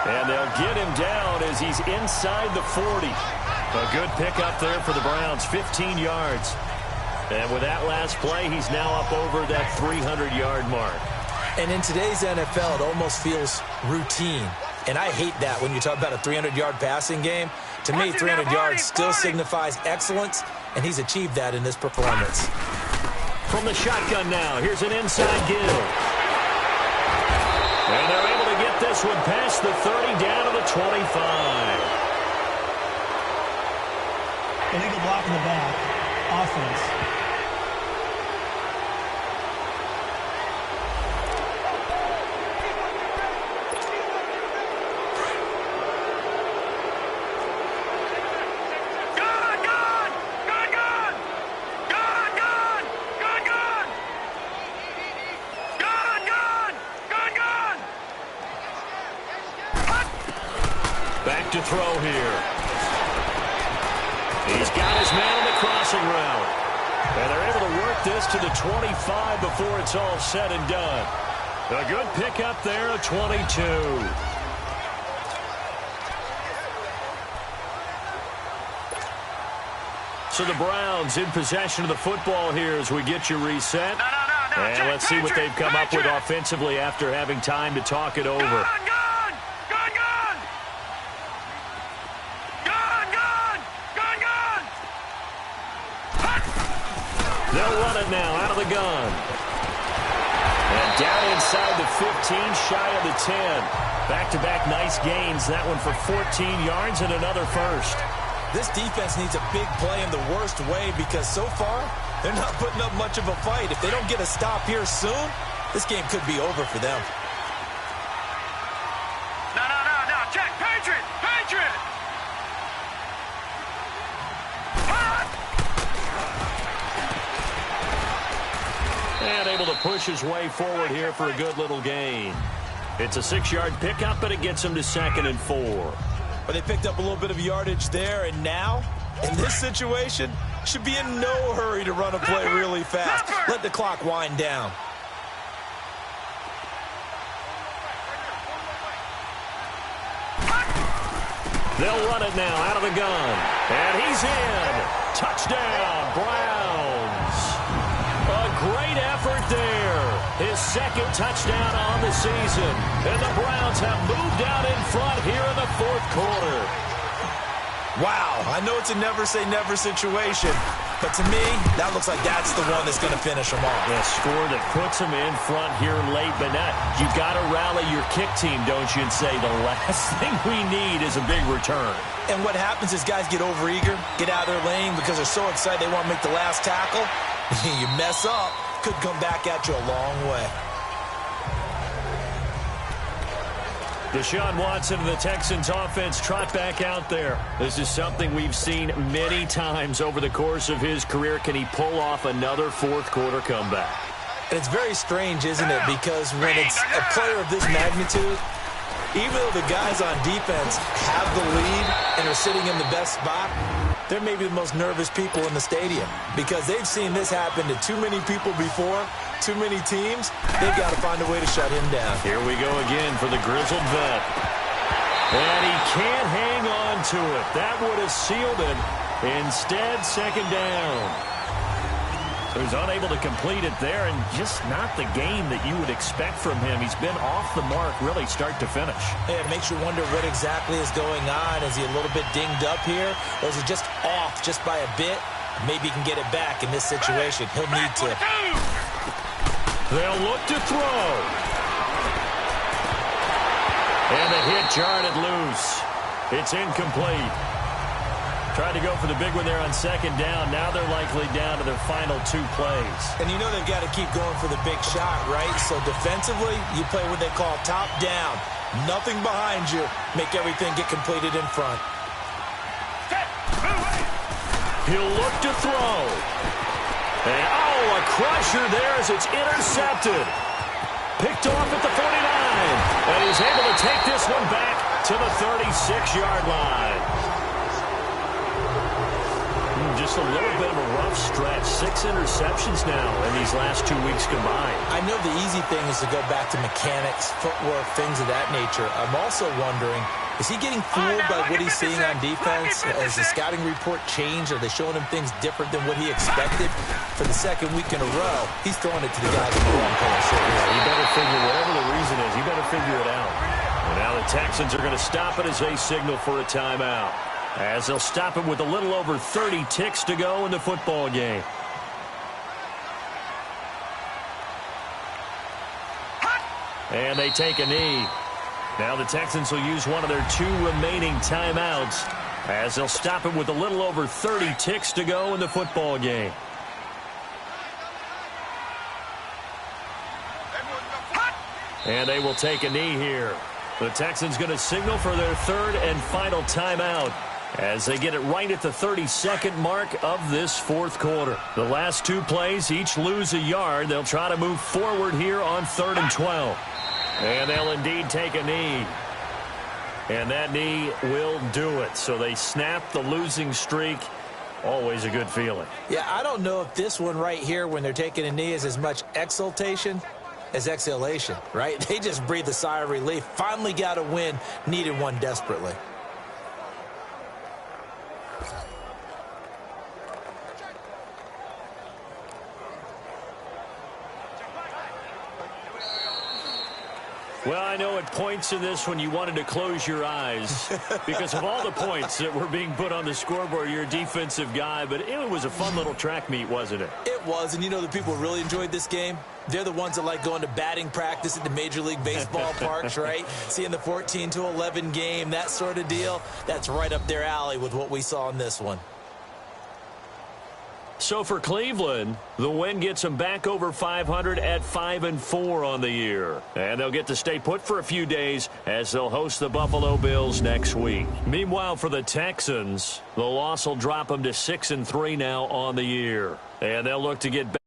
And they'll get him down as he's inside the 40. A good pickup there for the Browns, 15 yards. And with that last play, he's now up over that 300-yard mark. And in today's NFL, it almost feels routine. And I hate that when you talk about a 300-yard passing game. To me, 300 yards still signifies excellence, and he's achieved that in this performance. From the shotgun now, here's an inside give. And they're able to get this one past the 30 down to the 25. Illegal block in the back. Offense. Back to throw here. He's got his man on the crossing route. And they're able to work this to the 25 before it's all said and done. A good pickup there, a 22. So the Browns in possession of the football here as we get you reset. No. And let's see what they've come up with offensively after having time to talk it over. They'll run it now out of the gun. And down inside the 15, shy of the 10. Back-to-back nice gains. That one for 14 yards and another first. This defense needs a big play in the worst way because so far they're not putting up much of a fight. If they don't get a stop here soon, this game could be over for them. No. Check. Patriot. And able to push his way forward here for a good little gain. It's a 6-yard pickup, but it gets him to 2nd and 4. But they picked up a little bit of yardage there, and now, in this situation, should be in no hurry to run a play really fast. Let the clock wind down. They'll run it now out of the gun. And he's in. Touchdown, Browns. second touchdown on the season. And the Browns have moved out in front here in the fourth quarter. Wow, I know it's a never-say-never situation, but to me, that looks like that's the one that's going to finish them off. A score that puts them in front here late, but not. You've got to rally your kick team, don't you, and say the last thing we need is a big return. And what happens is guys get overeager, get out of their lane because they're so excited they want to make the last tackle. You mess up, could come back at you a long way. Deshaun Watson and the Texans offense trot back out there. This is something we've seen many times over the course of his career. Can he pull off another fourth quarter comeback? And it's very strange, isn't it? Because when it's a player of this magnitude, even though the guys on defense have the lead and are sitting in the best spot, they're maybe the most nervous people in the stadium because they've seen this happen to too many people before, too many teams. They've got to find a way to shut him down. Here we go again for the grizzled vet. And he can't hang on to it. That would have sealed it. Instead, second down. So he's unable to complete it there, and just not the game that you would expect from him. He's been off the mark really start to finish. Yeah, it makes you wonder what exactly is going on. Is he a little bit dinged up here, or is he just off just by a bit? Maybe he can get it back in this situation. He'll need to. They'll look to throw. And the hit jarred it loose. It's incomplete. Tried to go for the big one there on second down. Now they're likely down to their final two plays. And you know they've got to keep going for the big shot, right? So defensively, you play what they call top down. Nothing behind you. Make everything get completed in front. He'll look to throw. And, a crusher there as it's intercepted. Picked off at the 49. And he's able to take this one back to the 36-yard line. Just a little bit of a rough stretch. 6 interceptions now in these last 2 weeks combined. I know the easy thing is to go back to mechanics, footwork, things of that nature. I'm also wondering, is he getting fooled by what he's seeing on defense? Has the scouting report changed? Are they showing him things different than what he expected? For the second week in a row, he's throwing it to the guys in the wrong place. You better figure, whatever the reason is, you better figure it out. And now the Texans are going to stop it as they signal for a timeout. As they'll stop it with a little over 30 ticks to go in the football game. And they take a knee. Now the Texans will use one of their 2 remaining timeouts as they'll stop it with a little over 30 ticks to go in the football game. And they will take a knee here. The Texans going to signal for their 3rd and final timeout as they get it right at the 32nd mark of this fourth quarter. The last 2 plays each lose a yard. They'll try to move forward here on 3rd and 12. And they'll indeed take a knee. And that knee will do it. So they snap the losing streak. Always a good feeling. Yeah, I don't know if this one right here when they're taking a knee is as much exultation as exhalation, right? They just breathe a sigh of relief. Finally got a win. Needed one desperately. Well, I know at points in this one you wanted to close your eyes because of all the points that were being put on the scoreboard. You're a defensive guy, but it was a fun little track meet, wasn't it? It was, and you know the people who really enjoyed this game? They're the ones that like going to batting practice at the Major League Baseball parks, right? Seeing the 14-11 game, that sort of deal. That's right up their alley with what we saw in this one. So for Cleveland, the win gets them back over 500 at 5-4 on the year. And they'll get to stay put for a few days as they'll host the Buffalo Bills next week. Meanwhile, for the Texans, the loss will drop them to 6-3 now on the year. And they'll look to get back